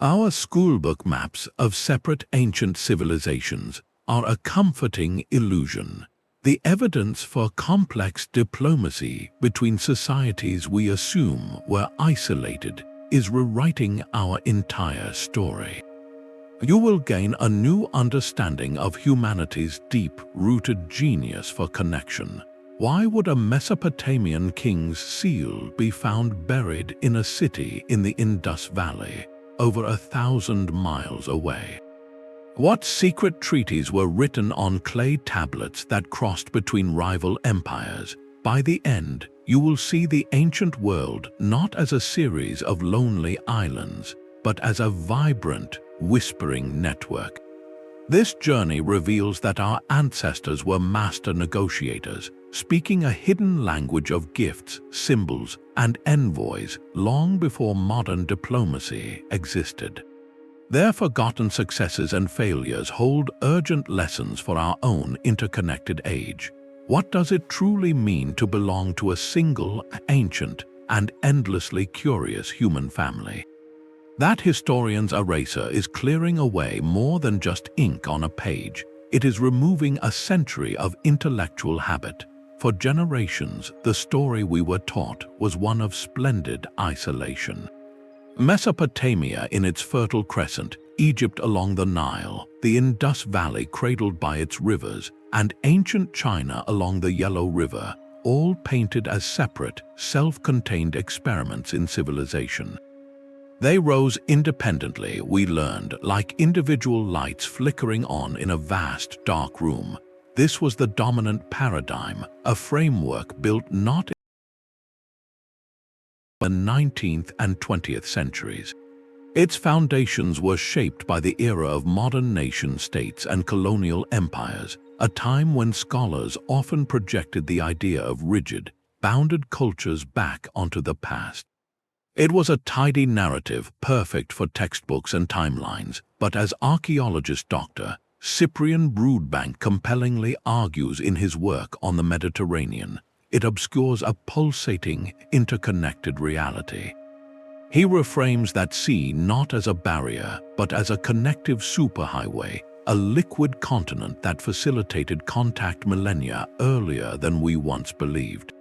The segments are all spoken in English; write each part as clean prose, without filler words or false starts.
Our schoolbook maps of separate ancient civilizations are a comforting illusion. The evidence for complex diplomacy between societies we assume were isolated is rewriting our entire story. You will gain a new understanding of humanity's deep-rooted genius for connection. Why would a Mesopotamian king's seal be found buried in a city in the Indus Valley, over 1,000 miles away? What secret treaties were written on clay tablets that crossed between rival empires? By the end, you will see the ancient world not as a series of lonely islands, but as a vibrant, whispering network. This journey reveals that our ancestors were master negotiators, speaking a hidden language of gifts, symbols, and envoys long before modern diplomacy existed. Their forgotten successes and failures hold urgent lessons for our own interconnected age. What does it truly mean to belong to a single, ancient, and endlessly curious human family? That historian's eraser is clearing away more than just ink on a page. It is removing a century of intellectual habit. For generations, the story we were taught was one of splendid isolation. Mesopotamia in its fertile crescent, Egypt along the Nile, the Indus Valley cradled by its rivers, and ancient China along the Yellow River, all painted as separate, self-contained experiments in civilization. They rose independently, we learned, like individual lights flickering on in a vast, dark room. This was the dominant paradigm, a framework built not in the 19th and 20th centuries. Its foundations were shaped by the era of modern nation-states and colonial empires, a time when scholars often projected the idea of rigid, bounded cultures back onto the past. It was a tidy narrative, perfect for textbooks and timelines, but as archaeologist Dr. Cyprian Broodbank compellingly argues in his work on the Mediterranean, it obscures a pulsating, interconnected reality. He reframes that sea not as a barrier, but as a connective superhighway, a liquid continent that facilitated contact millennia earlier than we once believed.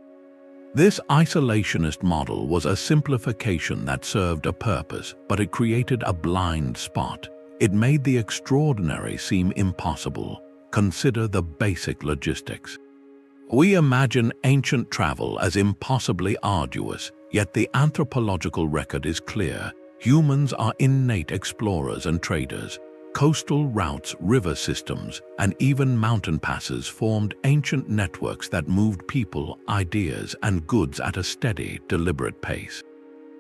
This isolationist model was a simplification that served a purpose, but it created a blind spot. It made the extraordinary seem impossible. Consider the basic logistics. We imagine ancient travel as impossibly arduous, yet the anthropological record is clear. Humans are innate explorers and traders. Coastal routes, river systems, and even mountain passes formed ancient networks that moved people, ideas, and goods at a steady, deliberate pace.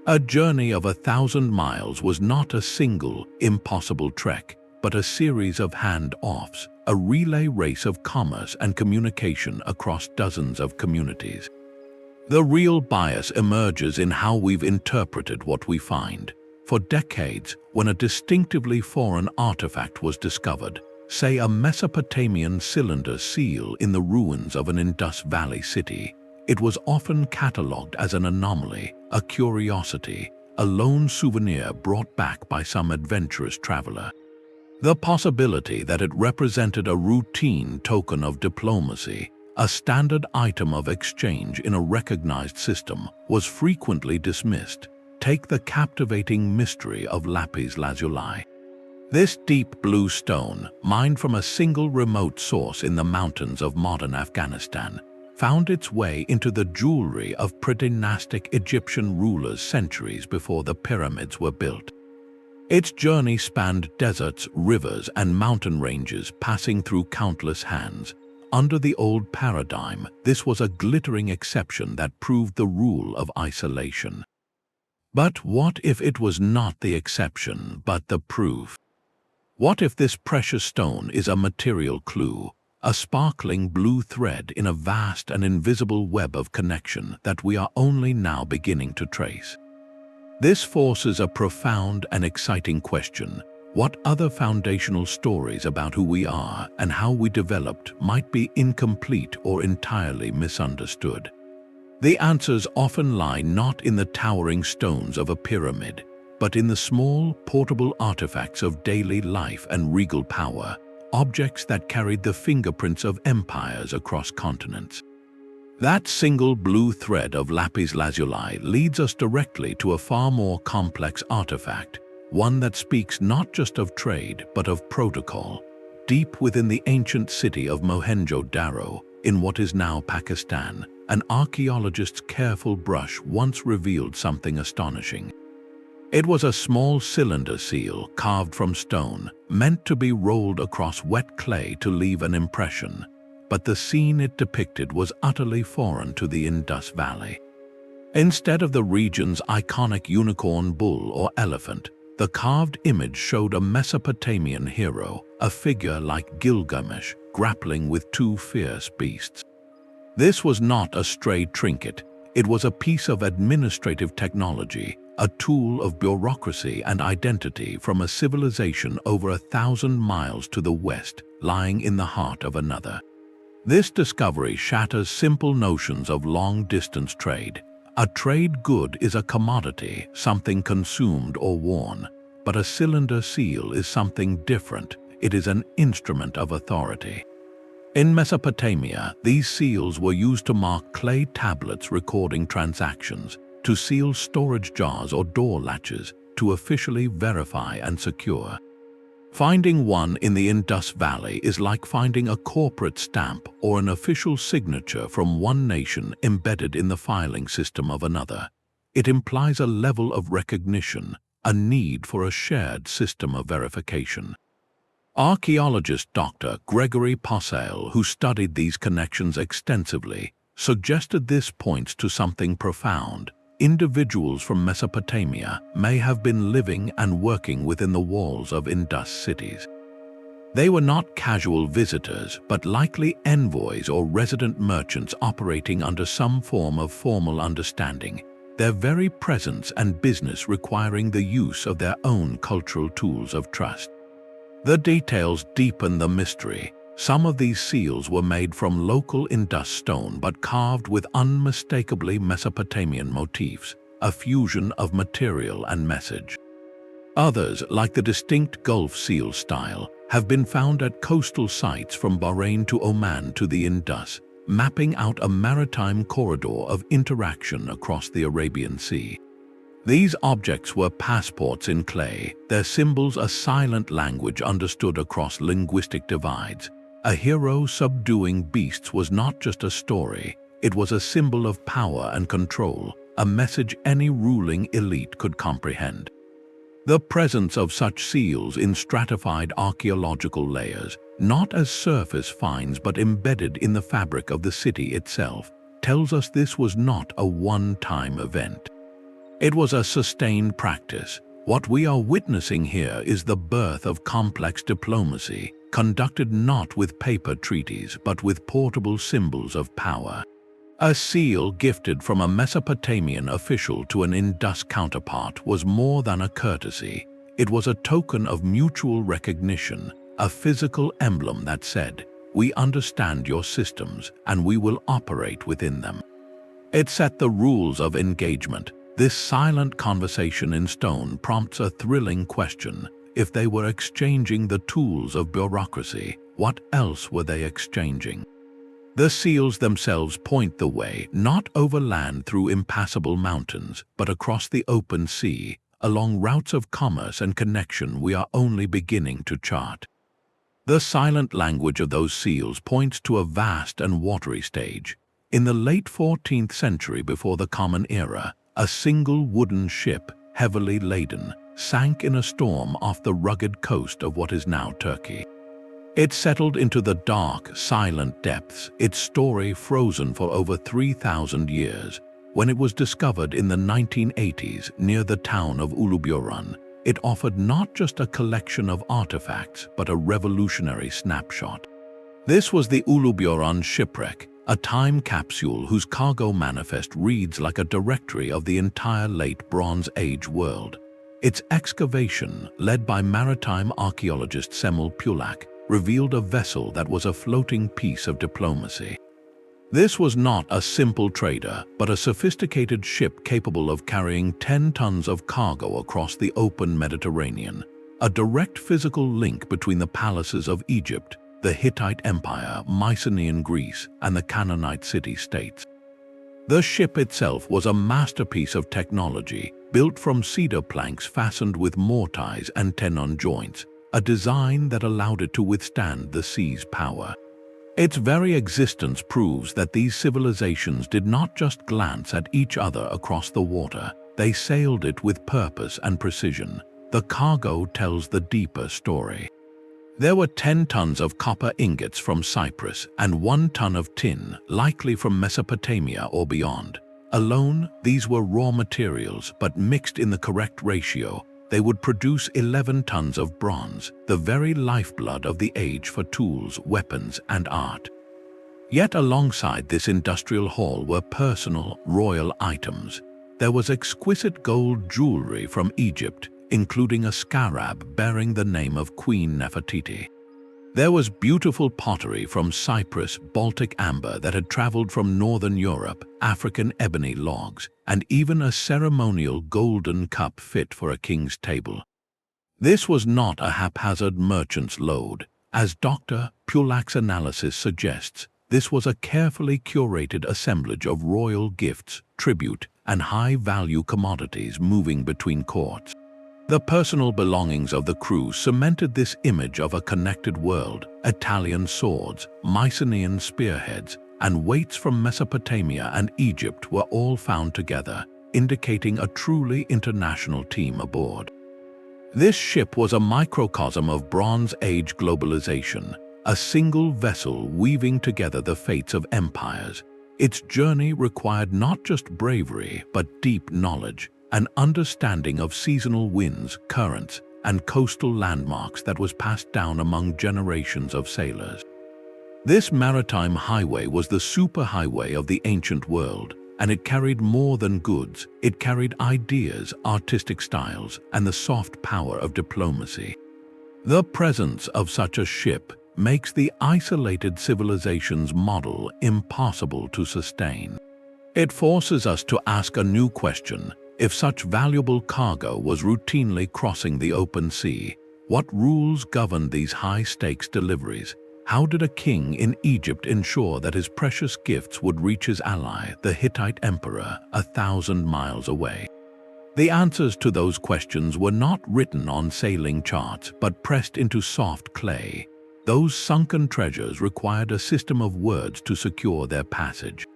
A journey of 1,000 miles was not a single, impossible trek, but a series of hand-offs, a relay race of commerce and communication across dozens of communities. The real bias emerges in how we've interpreted what we find. For decades, when a distinctively foreign artifact was discovered, say a Mesopotamian cylinder seal in the ruins of an Indus Valley city, it was often catalogued as an anomaly, a curiosity, a lone souvenir brought back by some adventurous traveler. The possibility that it represented a routine token of diplomacy, a standard item of exchange in a recognized system, was frequently dismissed. Take the captivating mystery of Lapis Lazuli. This deep blue stone, mined from a single remote source in the mountains of modern Afghanistan, found its way into the jewelry of pre-dynastic Egyptian rulers centuries before the pyramids were built. Its journey spanned deserts, rivers, and mountain ranges, passing through countless hands. Under the old paradigm, this was a glittering exception that proved the rule of isolation. But what if it was not the exception, but the proof? What if this precious stone is a material clue, a sparkling blue thread in a vast and invisible web of connection that we are only now beginning to trace? This forces a profound and exciting question. What other foundational stories about who we are and how we developed might be incomplete or entirely misunderstood? The answers often lie not in the towering stones of a pyramid, but in the small, portable artifacts of daily life and regal power, objects that carried the fingerprints of empires across continents. That single blue thread of Lapis Lazuli leads us directly to a far more complex artifact, one that speaks not just of trade but of protocol. Deep within the ancient city of Mohenjo-Daro, in what is now Pakistan, an archaeologist's careful brush once revealed something astonishing. It was a small cylinder seal carved from stone, meant to be rolled across wet clay to leave an impression, but the scene it depicted was utterly foreign to the Indus Valley. Instead of the region's iconic unicorn bull or elephant, the carved image showed a Mesopotamian hero, a figure like Gilgamesh, grappling with two fierce beasts. This was not a stray trinket, it was a piece of administrative technology, a tool of bureaucracy and identity from a civilization over 1,000 miles to the west, lying in the heart of another. This discovery shatters simple notions of long-distance trade. A trade good is a commodity, something consumed or worn, but a cylinder seal is something different. It is an instrument of authority. In Mesopotamia, these seals were used to mark clay tablets recording transactions, to seal storage jars or door latches, to officially verify and secure. Finding one in the Indus Valley is like finding a corporate stamp or an official signature from one nation embedded in the filing system of another. It implies a level of recognition, a need for a shared system of verification. Archaeologist Dr. Gregory Possehl, who studied these connections extensively, suggested this points to something profound. Individuals from Mesopotamia may have been living and working within the walls of Indus cities. They were not casual visitors, but likely envoys or resident merchants operating under some form of formal understanding, their very presence and business requiring the use of their own cultural tools of trust. The details deepen the mystery. Some of these seals were made from local Indus stone but carved with unmistakably Mesopotamian motifs, a fusion of material and message. Others, like the distinct Gulf seal style, have been found at coastal sites from Bahrain to Oman to the Indus, mapping out a maritime corridor of interaction across the Arabian Sea. These objects were passports in clay, their symbols a silent language understood across linguistic divides. A hero subduing beasts was not just a story, it was a symbol of power and control, a message any ruling elite could comprehend. The presence of such seals in stratified archaeological layers, not as surface finds but embedded in the fabric of the city itself, tells us this was not a one-time event. It was a sustained practice. What we are witnessing here is the birth of complex diplomacy, conducted not with paper treaties but with portable symbols of power. A seal gifted from a Mesopotamian official to an Indus counterpart was more than a courtesy. It was a token of mutual recognition, a physical emblem that said, "We understand your systems and we will operate within them." It set the rules of engagement. This silent conversation in stone prompts a thrilling question. If they were exchanging the tools of bureaucracy, what else were they exchanging? The seals themselves point the way, not overland through impassable mountains, but across the open sea, along routes of commerce and connection we are only beginning to chart. The silent language of those seals points to a vast and watery stage. In the late 14th century before the Common Era, a single wooden ship, heavily laden, sank in a storm off the rugged coast of what is now Turkey. It settled into the dark, silent depths, its story frozen for over 3,000 years. When it was discovered in the 1980s near the town of Uluburun, it offered not just a collection of artifacts, but a revolutionary snapshot. This was the Uluburun Shipwreck, a time capsule whose cargo manifest reads like a directory of the entire late Bronze Age world. Its excavation, led by maritime archaeologist Semel Pulak, revealed a vessel that was a floating piece of diplomacy. This was not a simple trader, but a sophisticated ship capable of carrying 10 tons of cargo across the open Mediterranean, a direct physical link between the palaces of Egypt, the Hittite Empire, Mycenaean Greece, and the Canaanite city-states. The ship itself was a masterpiece of technology, built from cedar planks fastened with mortise and tenon joints, a design that allowed it to withstand the sea's power. Its very existence proves that these civilizations did not just glance at each other across the water, they sailed it with purpose and precision. The cargo tells the deeper story. There were 10 tons of copper ingots from Cyprus and 1 ton of tin, likely from Mesopotamia or beyond. Alone, these were raw materials, but mixed in the correct ratio, they would produce 11 tons of bronze, the very lifeblood of the age for tools, weapons, and art. Yet alongside this industrial haul were personal, royal items. There was exquisite gold jewelry from Egypt, including a scarab bearing the name of Queen Nefertiti. There was beautiful pottery from Cyprus, Baltic amber that had traveled from northern Europe, African ebony logs, and even a ceremonial golden cup fit for a king's table. This was not a haphazard merchant's load. As Dr. Pulak's analysis suggests, this was a carefully curated assemblage of royal gifts, tribute, and high-value commodities moving between courts. The personal belongings of the crew cemented this image of a connected world. Italian swords, Mycenaean spearheads, and weights from Mesopotamia and Egypt were all found together, indicating a truly international team aboard. This ship was a microcosm of Bronze Age globalization, a single vessel weaving together the fates of empires. Its journey required not just bravery, but deep knowledge, an understanding of seasonal winds, currents, and coastal landmarks that was passed down among generations of sailors. This maritime highway was the superhighway of the ancient world, and it carried more than goods. It carried ideas, artistic styles, and the soft power of diplomacy. The presence of such a ship makes the isolated civilization's model impossible to sustain. It forces us to ask a new question. If such valuable cargo was routinely crossing the open sea, what rules governed these high-stakes deliveries? How did a king in Egypt ensure that his precious gifts would reach his ally, the Hittite emperor, 1,000 miles away? The answers to those questions were not written on sailing charts, but pressed into soft clay. Those sunken treasures required a system of words to secure their passage.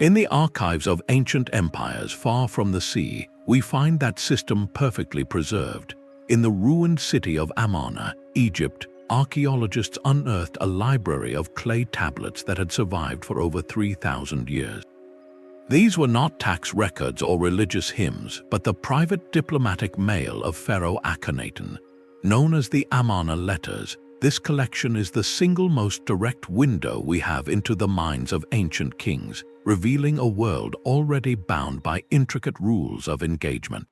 In the archives of ancient empires far from the sea, we find that system perfectly preserved. In the ruined city of Amarna, Egypt, archaeologists unearthed a library of clay tablets that had survived for over 3,000 years. These were not tax records or religious hymns, but the private diplomatic mail of Pharaoh Akhenaten. Known as the Amarna letters, this collection is the single most direct window we have into the minds of ancient kings, revealing a world already bound by intricate rules of engagement.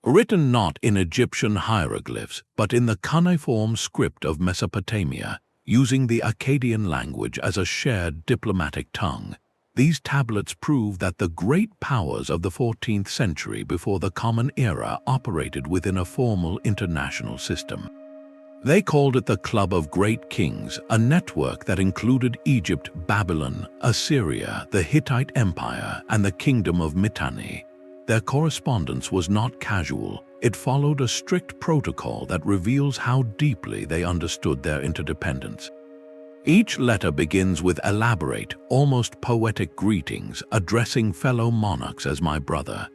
Written not in Egyptian hieroglyphs, but in the cuneiform script of Mesopotamia, using the Akkadian language as a shared diplomatic tongue, these tablets prove that the great powers of the 14th century before the Common Era operated within a formal international system. They called it the Club of Great Kings, a network that included Egypt, Babylon, Assyria, the Hittite Empire, and the Kingdom of Mitanni. Their correspondence was not casual. It followed a strict protocol that reveals how deeply they understood their interdependence. Each letter begins with elaborate, almost poetic greetings addressing fellow monarchs as my brother.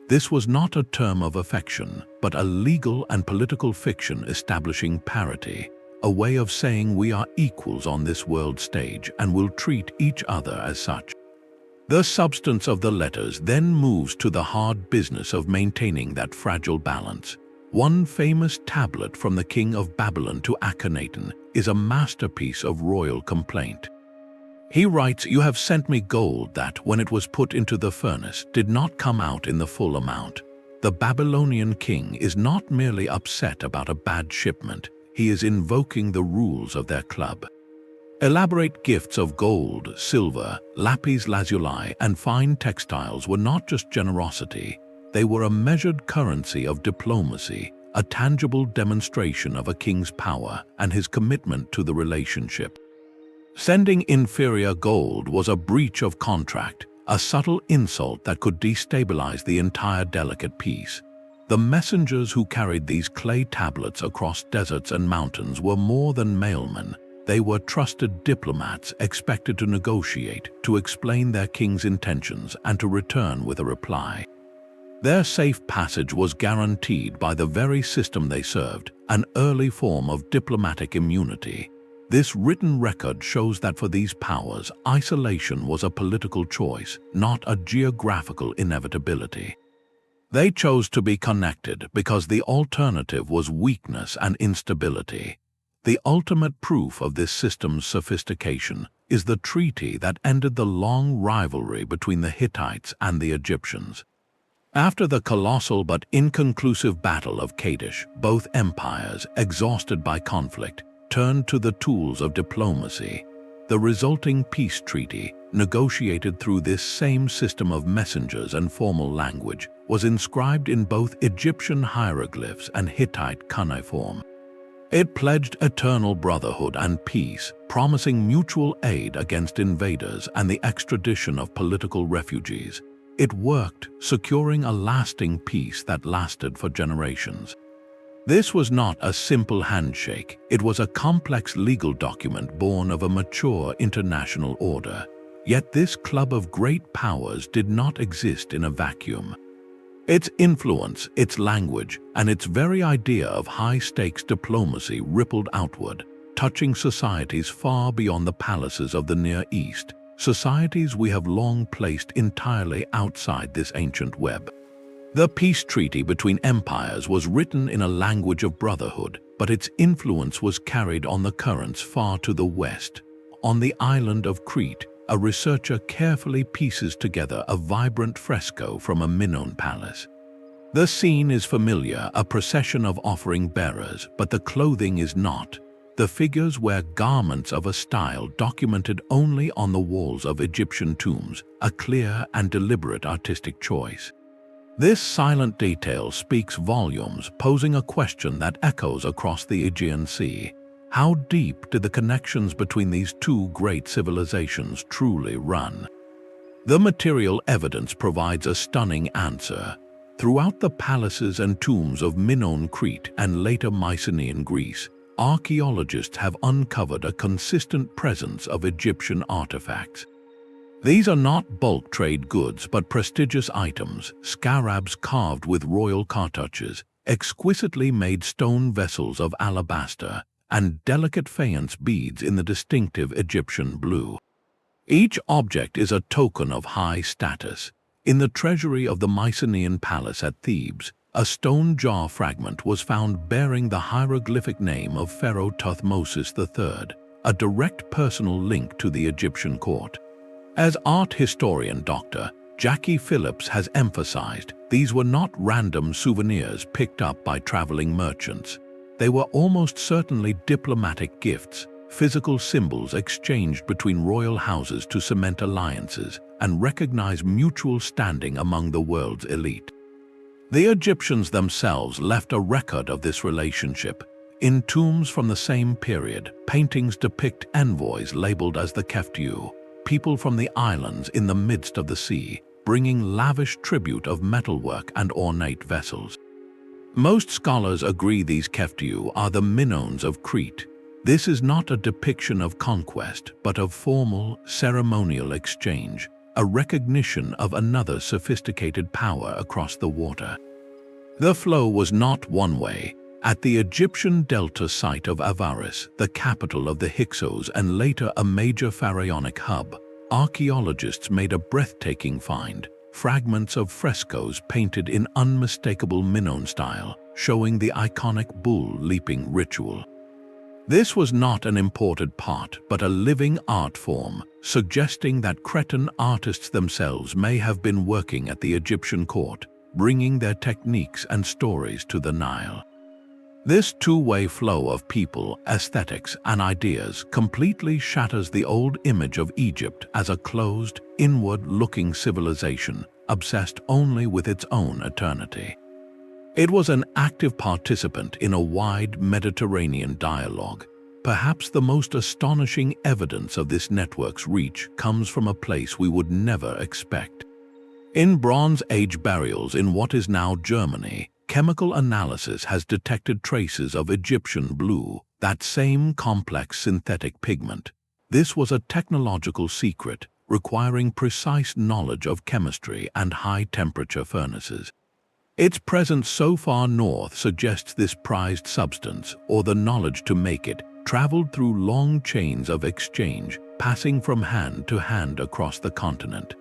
This was not a term of affection, but a legal and political fiction establishing parity, a way of saying we are equals on this world stage and will treat each other as such. The substance of the letters then moves to the hard business of maintaining that fragile balance. One famous tablet from the king of Babylon to Akhenaten is a masterpiece of royal complaint. He writes, "You have sent me gold that, when it was put into the furnace, did not come out in the full amount." The Babylonian king is not merely upset about a bad shipment, he is invoking the rules of their club. Elaborate gifts of gold, silver, lapis lazuli, and fine textiles were not just generosity, they were a measured currency of diplomacy, a tangible demonstration of a king's power and his commitment to the relationship. Sending inferior gold was a breach of contract, a subtle insult that could destabilize the entire delicate peace. The messengers who carried these clay tablets across deserts and mountains were more than mailmen. They were trusted diplomats expected to negotiate, to explain their king's intentions, and to return with a reply. Their safe passage was guaranteed by the very system they served, an early form of diplomatic immunity. This written record shows that for these powers, isolation was a political choice, not a geographical inevitability. They chose to be connected because the alternative was weakness and instability. The ultimate proof of this system's sophistication is the treaty that ended the long rivalry between the Hittites and the Egyptians. After the colossal but inconclusive Battle of Kadesh, both empires, exhausted by conflict, turned to the tools of diplomacy. The resulting peace treaty, negotiated through this same system of messengers and formal language, was inscribed in both Egyptian hieroglyphs and Hittite cuneiform. It pledged eternal brotherhood and peace, promising mutual aid against invaders and the extradition of political refugees. It worked, securing a lasting peace that lasted for generations. This was not a simple handshake, it was a complex legal document born of a mature international order. Yet this club of great powers did not exist in a vacuum. Its influence, its language, and its very idea of high-stakes diplomacy rippled outward, touching societies far beyond the palaces of the Near East, societies we have long placed entirely outside this ancient web. The peace treaty between empires was written in a language of brotherhood, but its influence was carried on the currents far to the west. On the island of Crete, a researcher carefully pieces together a vibrant fresco from a Minoan palace. The scene is familiar, a procession of offering bearers, but the clothing is not. The figures wear garments of a style documented only on the walls of Egyptian tombs, a clear and deliberate artistic choice. This silent detail speaks volumes, posing a question that echoes across the Aegean Sea. How deep did the connections between these two great civilizations truly run? The material evidence provides a stunning answer. Throughout the palaces and tombs of Minoan Crete and later Mycenaean Greece, archaeologists have uncovered a consistent presence of Egyptian artifacts. These are not bulk trade goods but prestigious items, scarabs carved with royal cartouches, exquisitely made stone vessels of alabaster, and delicate faience beads in the distinctive Egyptian blue. Each object is a token of high status. In the treasury of the Mycenaean palace at Thebes, a stone jar fragment was found bearing the hieroglyphic name of Pharaoh Thutmose III, a direct personal link to the Egyptian court. As art historian Dr. Jackie Phillips has emphasized, these were not random souvenirs picked up by traveling merchants. They were almost certainly diplomatic gifts, physical symbols exchanged between royal houses to cement alliances and recognize mutual standing among the world's elite. The Egyptians themselves left a record of this relationship. In tombs from the same period, paintings depict envoys labeled as the Keftiu, people from the islands in the midst of the sea, bringing lavish tribute of metalwork and ornate vessels. Most scholars agree these Keftiu are the Minoans of Crete. This is not a depiction of conquest, but of formal, ceremonial exchange, a recognition of another sophisticated power across the water. The flow was not one way. At the Egyptian delta site of Avaris, the capital of the Hyksos and later a major pharaonic hub, archaeologists made a breathtaking find. Fragments of frescoes painted in unmistakable Minoan style, showing the iconic bull leaping ritual. This was not an imported part, but a living art form, suggesting that Cretan artists themselves may have been working at the Egyptian court, bringing their techniques and stories to the Nile. This two-way flow of people, aesthetics, and ideas completely shatters the old image of Egypt as a closed, inward-looking civilization obsessed only with its own eternity. It was an active participant in a wide Mediterranean dialogue. Perhaps the most astonishing evidence of this network's reach comes from a place we would never expect. In Bronze Age burials in what is now Germany, chemical analysis has detected traces of Egyptian blue, that same complex synthetic pigment. This was a technological secret, requiring precise knowledge of chemistry and high-temperature furnaces. Its presence so far north suggests this prized substance, or the knowledge to make it, traveled through long chains of exchange, passing from hand to hand across the continent.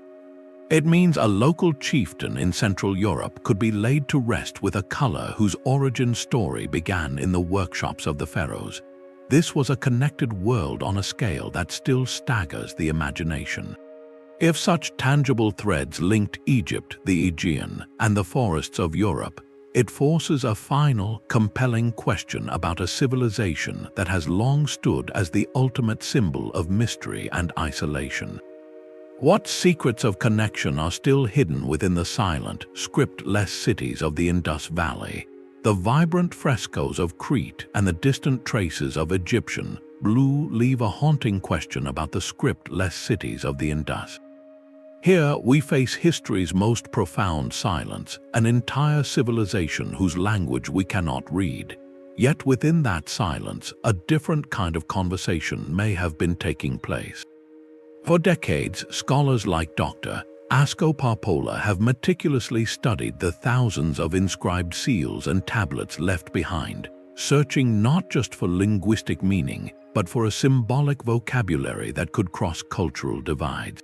It means a local chieftain in Central Europe could be laid to rest with a color whose origin story began in the workshops of the pharaohs. This was a connected world on a scale that still staggers the imagination. If such tangible threads linked Egypt, the Aegean, and the forests of Europe, it forces a final, compelling question about a civilization that has long stood as the ultimate symbol of mystery and isolation. What secrets of connection are still hidden within the silent, script-less cities of the Indus Valley? The vibrant frescoes of Crete and the distant traces of Egyptian blue leave a haunting question about the script-less cities of the Indus. Here we face history's most profound silence, an entire civilization whose language we cannot read. Yet within that silence, a different kind of conversation may have been taking place. For decades, scholars like Dr. Asko Parpola have meticulously studied the thousands of inscribed seals and tablets left behind, searching not just for linguistic meaning, but for a symbolic vocabulary that could cross cultural divides.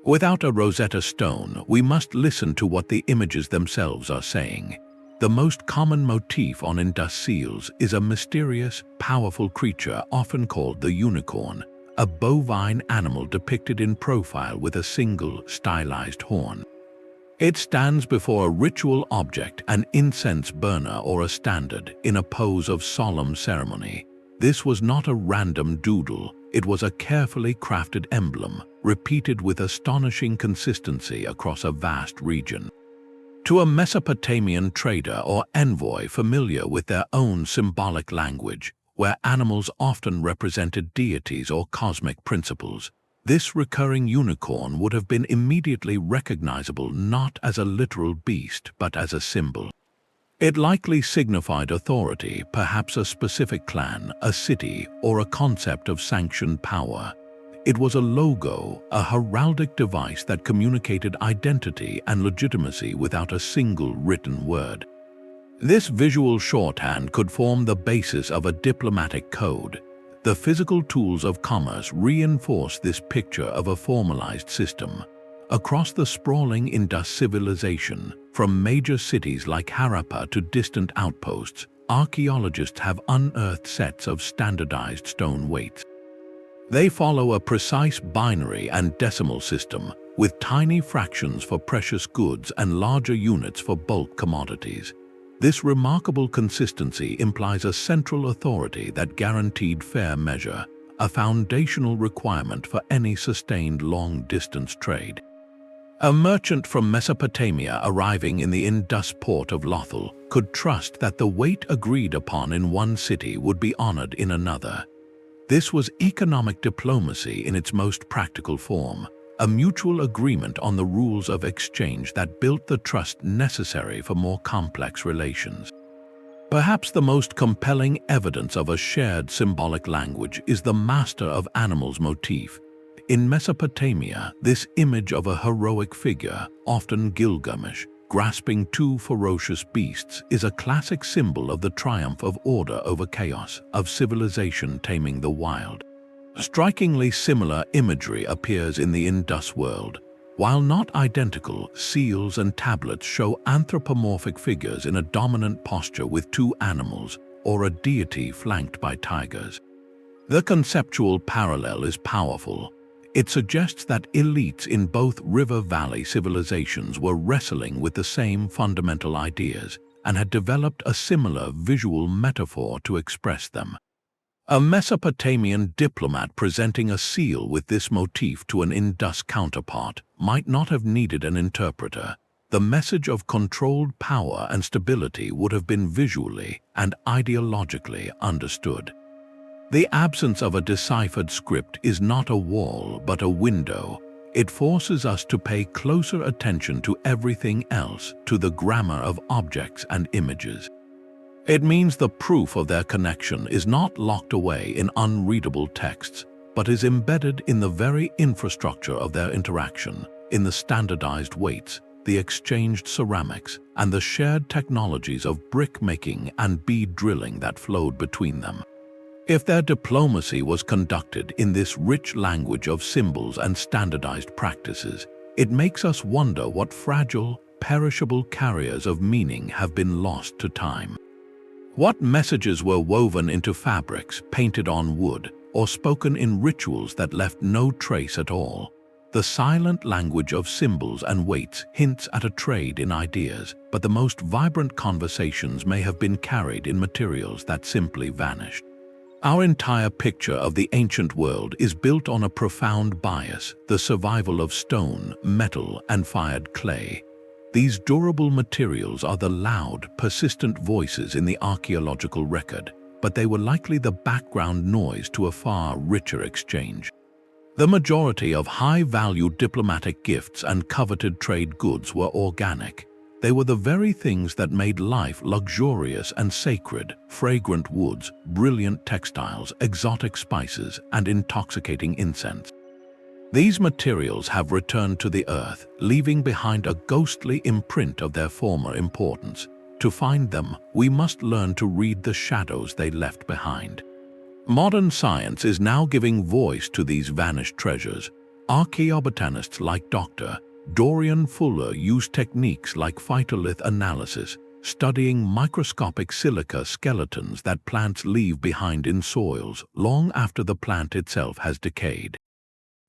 Without a Rosetta Stone, we must listen to what the images themselves are saying. The most common motif on Indus seals is a mysterious, powerful creature often called the unicorn, a bovine animal depicted in profile with a single, stylized horn. It stands before a ritual object, an incense burner or a standard, in a pose of solemn ceremony. This was not a random doodle, it was a carefully crafted emblem, repeated with astonishing consistency across a vast region. To a Mesopotamian trader or envoy familiar with their own symbolic language, where animals often represented deities or cosmic principles, this recurring unicorn would have been immediately recognizable not as a literal beast but as a symbol. It likely signified authority, perhaps a specific clan, a city, or a concept of sanctioned power. It was a logo, a heraldic device that communicated identity and legitimacy without a single written word. This visual shorthand could form the basis of a diplomatic code. The physical tools of commerce reinforce this picture of a formalized system. Across the sprawling Indus civilization, from major cities like Harappa to distant outposts, archaeologists have unearthed sets of standardized stone weights. They follow a precise binary and decimal system, with tiny fractions for precious goods and larger units for bulk commodities. This remarkable consistency implies a central authority that guaranteed fair measure, a foundational requirement for any sustained long-distance trade. A merchant from Mesopotamia arriving in the Indus port of Lothal could trust that the weight agreed upon in one city would be honored in another. This was economic diplomacy in its most practical form, a mutual agreement on the rules of exchange that built the trust necessary for more complex relations. Perhaps the most compelling evidence of a shared symbolic language is the master of animals motif. In Mesopotamia, this image of a heroic figure, often Gilgamesh, grasping two ferocious beasts, is a classic symbol of the triumph of order over chaos, of civilization taming the wild. Strikingly similar imagery appears in the Indus world. While not identical, seals and tablets show anthropomorphic figures in a dominant posture with two animals, or a deity flanked by tigers. The conceptual parallel is powerful. It suggests that elites in both river valley civilizations were wrestling with the same fundamental ideas, and had developed a similar visual metaphor to express them. A Mesopotamian diplomat presenting a seal with this motif to an Indus counterpart might not have needed an interpreter. The message of controlled power and stability would have been visually and ideologically understood. The absence of a deciphered script is not a wall but a window. It forces us to pay closer attention to everything else, to the grammar of objects and images. It means the proof of their connection is not locked away in unreadable texts, but is embedded in the very infrastructure of their interaction, in the standardized weights, the exchanged ceramics, and the shared technologies of brick-making and bead drilling that flowed between them. If their diplomacy was conducted in this rich language of symbols and standardized practices, it makes us wonder what fragile, perishable carriers of meaning have been lost to time. What messages were woven into fabrics, painted on wood, or spoken in rituals that left no trace at all? The silent language of symbols and weights hints at a trade in ideas, but the most vibrant conversations may have been carried in materials that simply vanished. Our entire picture of the ancient world is built on a profound bias, the survival of stone, metal, and fired clay. These durable materials are the loud, persistent voices in the archaeological record, but they were likely the background noise to a far richer exchange. The majority of high-value diplomatic gifts and coveted trade goods were organic. They were the very things that made life luxurious and sacred: fragrant woods, brilliant textiles, exotic spices, and intoxicating incense. These materials have returned to the earth, leaving behind a ghostly imprint of their former importance. To find them, we must learn to read the shadows they left behind. Modern science is now giving voice to these vanished treasures. Archaeobotanists like Dr. Dorian Fuller use techniques like phytolith analysis, studying microscopic silica skeletons that plants leave behind in soils long after the plant itself has decayed.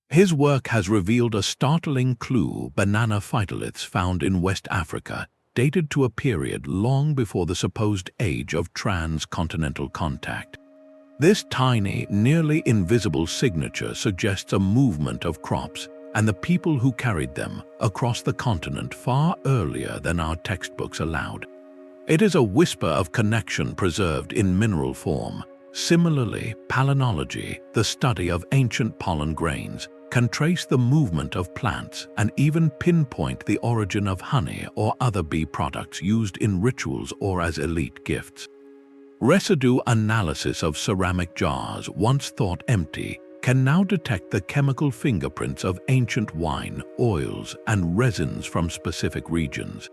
His work has revealed a startling clue: banana phytoliths found in West Africa, dated to a period long before the supposed age of transcontinental contact. This tiny, nearly invisible signature suggests a movement of crops and the people who carried them across the continent far earlier than our textbooks allowed. It is a whisper of connection preserved in mineral form. Similarly, palynology, the study of ancient pollen grains, can trace the movement of plants and even pinpoint the origin of honey or other bee products used in rituals or as elite gifts. Residue analysis of ceramic jars, once thought empty, can now detect the chemical fingerprints of ancient wine, oils, and resins from specific regions.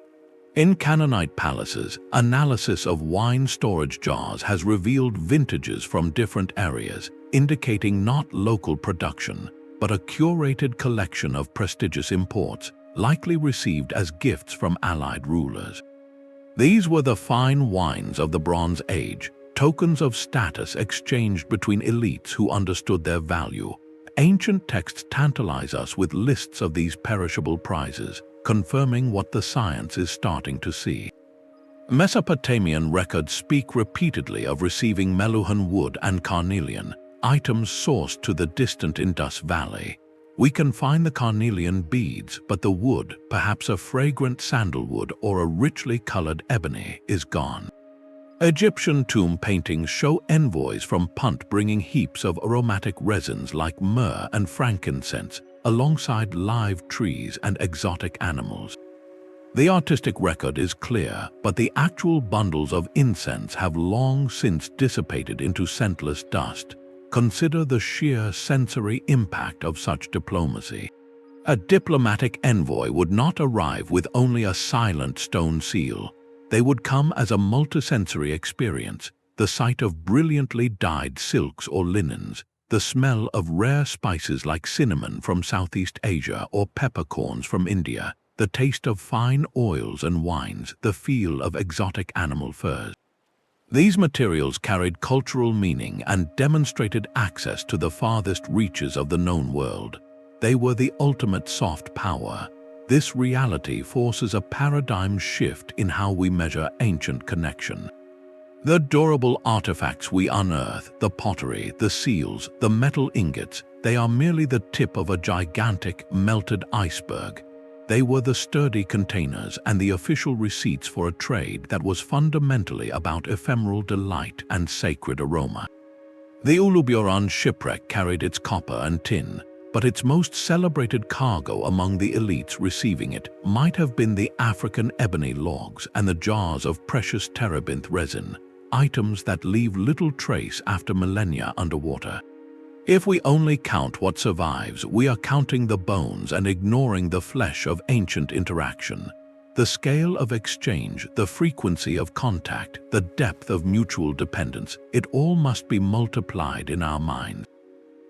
In Canaanite palaces, analysis of wine storage jars has revealed vintages from different areas, indicating not local production, but a curated collection of prestigious imports, likely received as gifts from allied rulers. These were the fine wines of the Bronze Age, tokens of status exchanged between elites who understood their value. Ancient texts tantalize us with lists of these perishable prizes, confirming what the science is starting to see. Mesopotamian records speak repeatedly of receiving Meluhan wood and carnelian, items sourced to the distant Indus Valley. We can find the carnelian beads, but the wood, perhaps a fragrant sandalwood or a richly colored ebony, is gone. Egyptian tomb paintings show envoys from Punt bringing heaps of aromatic resins like myrrh and frankincense, alongside live trees and exotic animals. The artistic record is clear, but the actual bundles of incense have long since dissipated into scentless dust. Consider the sheer sensory impact of such diplomacy. A diplomatic envoy would not arrive with only a silent stone seal. They would come as a multisensory experience, the sight of brilliantly dyed silks or linens, the smell of rare spices like cinnamon from Southeast Asia or peppercorns from India, the taste of fine oils and wines, the feel of exotic animal furs. These materials carried cultural meaning and demonstrated access to the farthest reaches of the known world. They were the ultimate soft power. This reality forces a paradigm shift in how we measure ancient connection. The durable artifacts we unearth, the pottery, the seals, the metal ingots, they are merely the tip of a gigantic, melted iceberg. They were the sturdy containers and the official receipts for a trade that was fundamentally about ephemeral delight and sacred aroma. The Uluburun shipwreck carried its copper and tin, but its most celebrated cargo among the elites receiving it might have been the African ebony logs and the jars of precious terebinth resin, items that leave little trace after millennia underwater. If we only count what survives, we are counting the bones and ignoring the flesh of ancient interaction. The scale of exchange, the frequency of contact, the depth of mutual dependence, it all must be multiplied in our minds.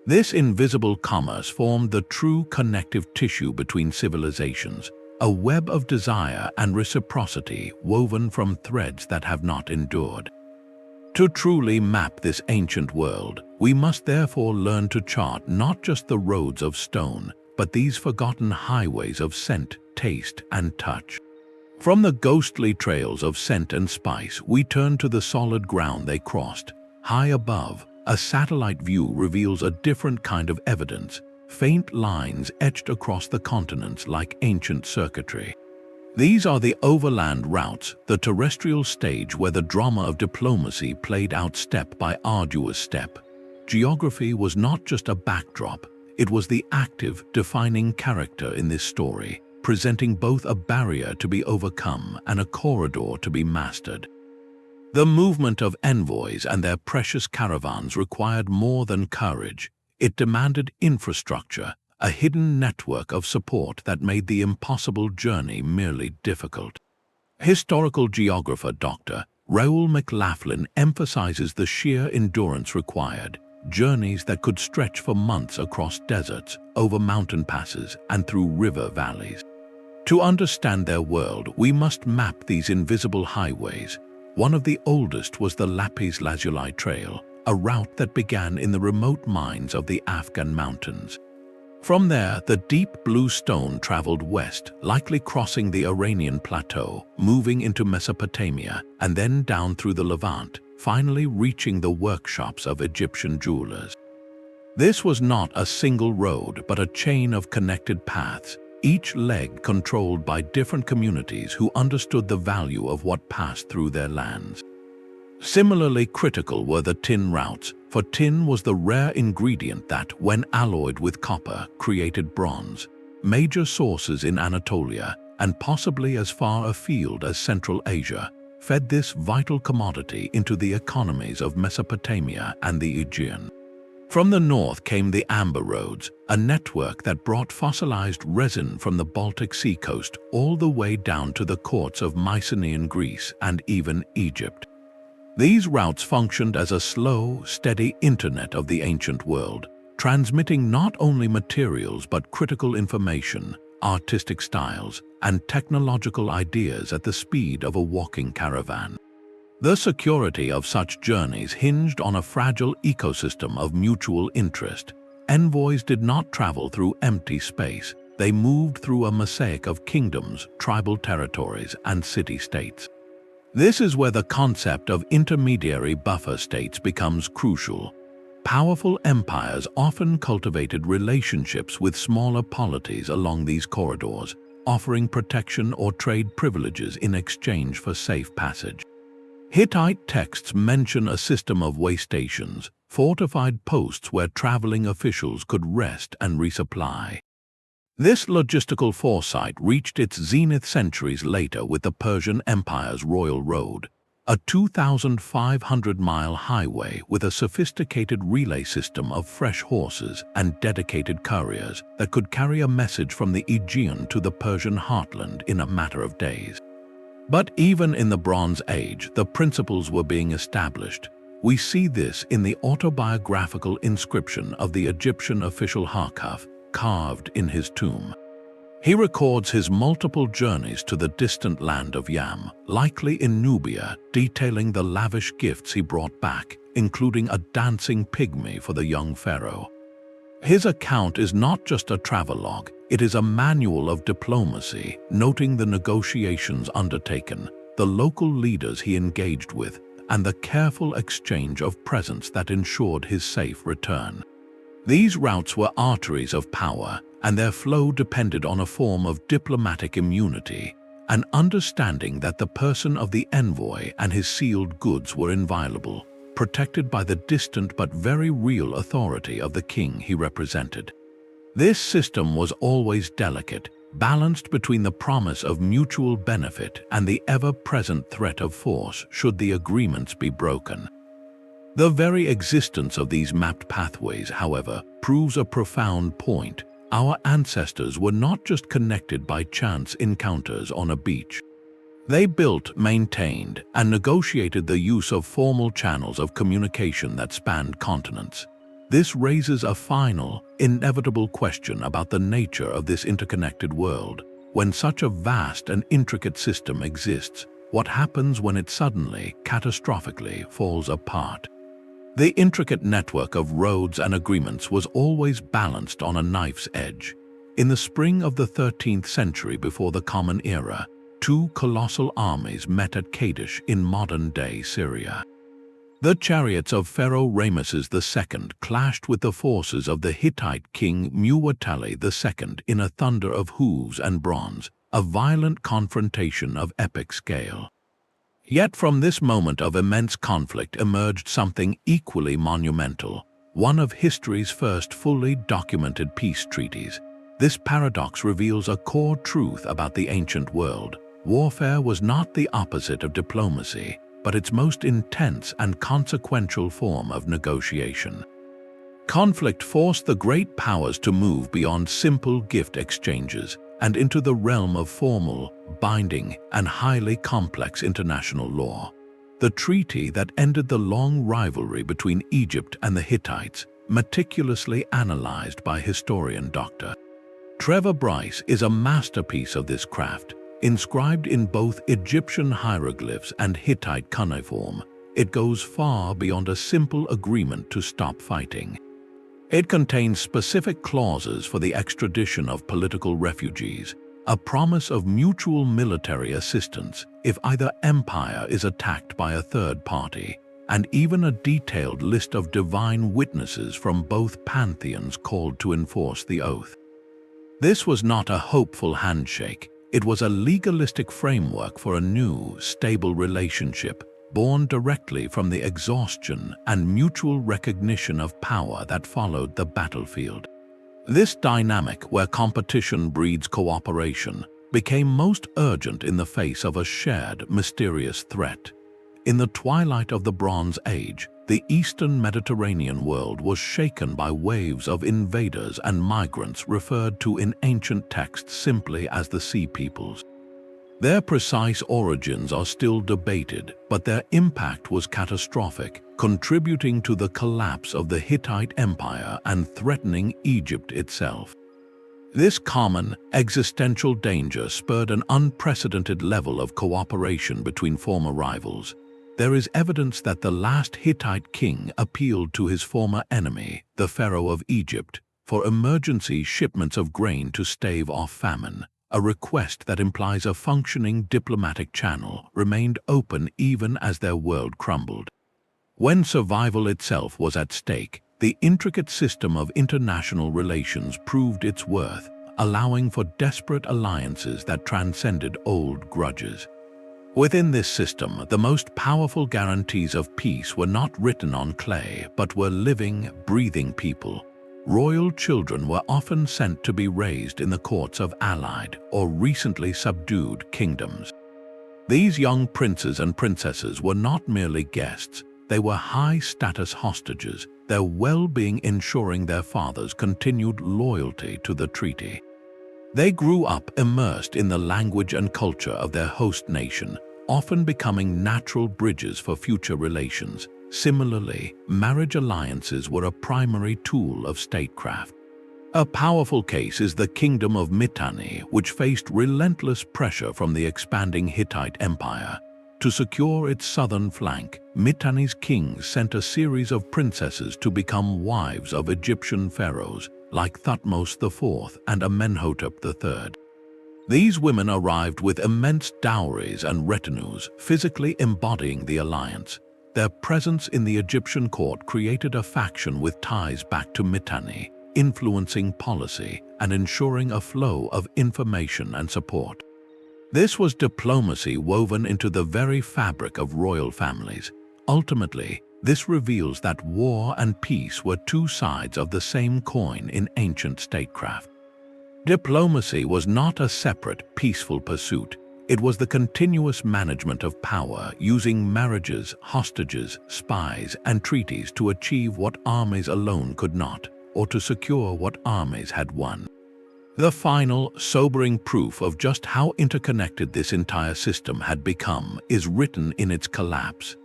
This invisible commerce formed the true connective tissue between civilizations, a web of desire and reciprocity woven from threads that have not endured. To truly map this ancient world, we must therefore learn to chart not just the roads of stone, but these forgotten highways of scent, taste, and touch. From the ghostly trails of scent and spice, we turn to the solid ground they crossed. High above, a satellite view reveals a different kind of evidence, faint lines etched across the continents like ancient circuitry. These are the overland routes, the terrestrial stage where the drama of diplomacy played out step by arduous step. Geography was not just a backdrop, it was the active, defining character in this story, presenting both a barrier to be overcome and a corridor to be mastered. The movement of envoys and their precious caravans required more than courage. It demanded infrastructure, a hidden network of support that made the impossible journey merely difficult. Historical geographer Dr. Raoul McLaughlin emphasizes the sheer endurance required, journeys that could stretch for months across deserts, over mountain passes, and through river valleys. To understand their world, we must map these invisible highways. One of the oldest was the Lapis Lazuli Trail, a route that began in the remote mines of the Afghan mountains. From there, the deep blue stone traveled west, likely crossing the Iranian plateau, moving into Mesopotamia, and then down through the Levant, finally reaching the workshops of Egyptian jewelers. This was not a single road, but a chain of connected paths, each leg controlled by different communities who understood the value of what passed through their lands. Similarly critical were the tin routes, for tin was the rare ingredient that, when alloyed with copper, created bronze. Major sources in Anatolia, and possibly as far afield as Central Asia, fed this vital commodity into the economies of Mesopotamia and the Aegean. From the north came the amber roads, a network that brought fossilized resin from the Baltic Sea coast all the way down to the courts of Mycenaean Greece and even Egypt. These routes functioned as a slow, steady internet of the ancient world, transmitting not only materials but critical information, artistic styles, and technological ideas at the speed of a walking caravan. The security of such journeys hinged on a fragile ecosystem of mutual interest. Envoys did not travel through empty space. They moved through a mosaic of kingdoms, tribal territories, and city-states. This is where the concept of intermediary buffer states becomes crucial. Powerful empires often cultivated relationships with smaller polities along these corridors, offering protection or trade privileges in exchange for safe passage. Hittite texts mention a system of way stations, fortified posts where traveling officials could rest and resupply. This logistical foresight reached its zenith centuries later with the Persian Empire's Royal Road, a 2,500-mile highway with a sophisticated relay system of fresh horses and dedicated couriers that could carry a message from the Aegean to the Persian heartland in a matter of days. But even in the Bronze Age, the principles were being established. We see this in the autobiographical inscription of the Egyptian official Harkaf, carved in his tomb. He records his multiple journeys to the distant land of Yam, likely in Nubia, detailing the lavish gifts he brought back, including a dancing pygmy for the young pharaoh. His account is not just a travelogue, it is a manual of diplomacy, noting the negotiations undertaken, the local leaders he engaged with, and the careful exchange of presents that ensured his safe return. These routes were arteries of power, and their flow depended on a form of diplomatic immunity, an understanding that the person of the envoy and his sealed goods were inviolable, protected by the distant but very real authority of the king he represented. This system was always delicate, balanced between the promise of mutual benefit and the ever-present threat of force should the agreements be broken. The very existence of these mapped pathways, however, proves a profound point. Our ancestors were not just connected by chance encounters on a beach. They built, maintained, and negotiated the use of formal channels of communication that spanned continents. This raises a final, inevitable question about the nature of this interconnected world. When such a vast and intricate system exists, what happens when it suddenly, catastrophically, falls apart? The intricate network of roads and agreements was always balanced on a knife's edge. In the spring of the 13th century before the Common Era, two colossal armies met at Kadesh in modern-day Syria. The chariots of Pharaoh Rameses II clashed with the forces of the Hittite king Muwatalli II in a thunder of hooves and bronze, a violent confrontation of epic scale. Yet from this moment of immense conflict emerged something equally monumental, one of history's first fully documented peace treaties. This paradox reveals a core truth about the ancient world. Warfare was not the opposite of diplomacy, but its most intense and consequential form of negotiation. Conflict forced the great powers to move beyond simple gift exchanges and into the realm of formal, binding, and highly complex international law. The treaty that ended the long rivalry between Egypt and the Hittites, meticulously analyzed by historian Dr. Trevor Bryce, is a masterpiece of this craft. Inscribed in both Egyptian hieroglyphs and Hittite cuneiform, it goes far beyond a simple agreement to stop fighting. It contains specific clauses for the extradition of political refugees, a promise of mutual military assistance if either empire is attacked by a third party, and even a detailed list of divine witnesses from both pantheons called to enforce the oath. This was not a hopeful handshake. It was a legalistic framework for a new, stable relationship, born directly from the exhaustion and mutual recognition of power that followed the battlefield. This dynamic, where competition breeds cooperation, became most urgent in the face of a shared, mysterious threat. In the twilight of the Bronze Age, the Eastern Mediterranean world was shaken by waves of invaders and migrants referred to in ancient texts simply as the Sea Peoples. Their precise origins are still debated, but their impact was catastrophic, contributing to the collapse of the Hittite Empire and threatening Egypt itself. This common, existential danger spurred an unprecedented level of cooperation between former rivals. There is evidence that the last Hittite king appealed to his former enemy, the Pharaoh of Egypt, for emergency shipments of grain to stave off famine. A request that implies a functioning diplomatic channel remained open even as their world crumbled. When survival itself was at stake, the intricate system of international relations proved its worth, allowing for desperate alliances that transcended old grudges. Within this system, the most powerful guarantees of peace were not written on clay, but were living, breathing people. Royal children were often sent to be raised in the courts of allied or recently subdued kingdoms. These young princes and princesses were not merely guests, they were high-status hostages, their well-being ensuring their fathers' continued loyalty to the treaty. They grew up immersed in the language and culture of their host nation, often becoming natural bridges for future relations. Similarly, marriage alliances were a primary tool of statecraft. A powerful case is the Kingdom of Mitanni, which faced relentless pressure from the expanding Hittite Empire. To secure its southern flank, Mitanni's kings sent a series of princesses to become wives of Egyptian pharaohs like Thutmose IV and Amenhotep III. These women arrived with immense dowries and retinues, physically embodying the alliance. Their presence in the Egyptian court created a faction with ties back to Mitanni, influencing policy and ensuring a flow of information and support. This was diplomacy woven into the very fabric of royal families. Ultimately, this reveals that war and peace were two sides of the same coin in ancient statecraft. Diplomacy was not a separate, peaceful pursuit. It was the continuous management of power, using marriages, hostages, spies, and treaties to achieve what armies alone could not, or to secure what armies had won. The final, sobering proof of just how interconnected this entire system had become is written in its collapse.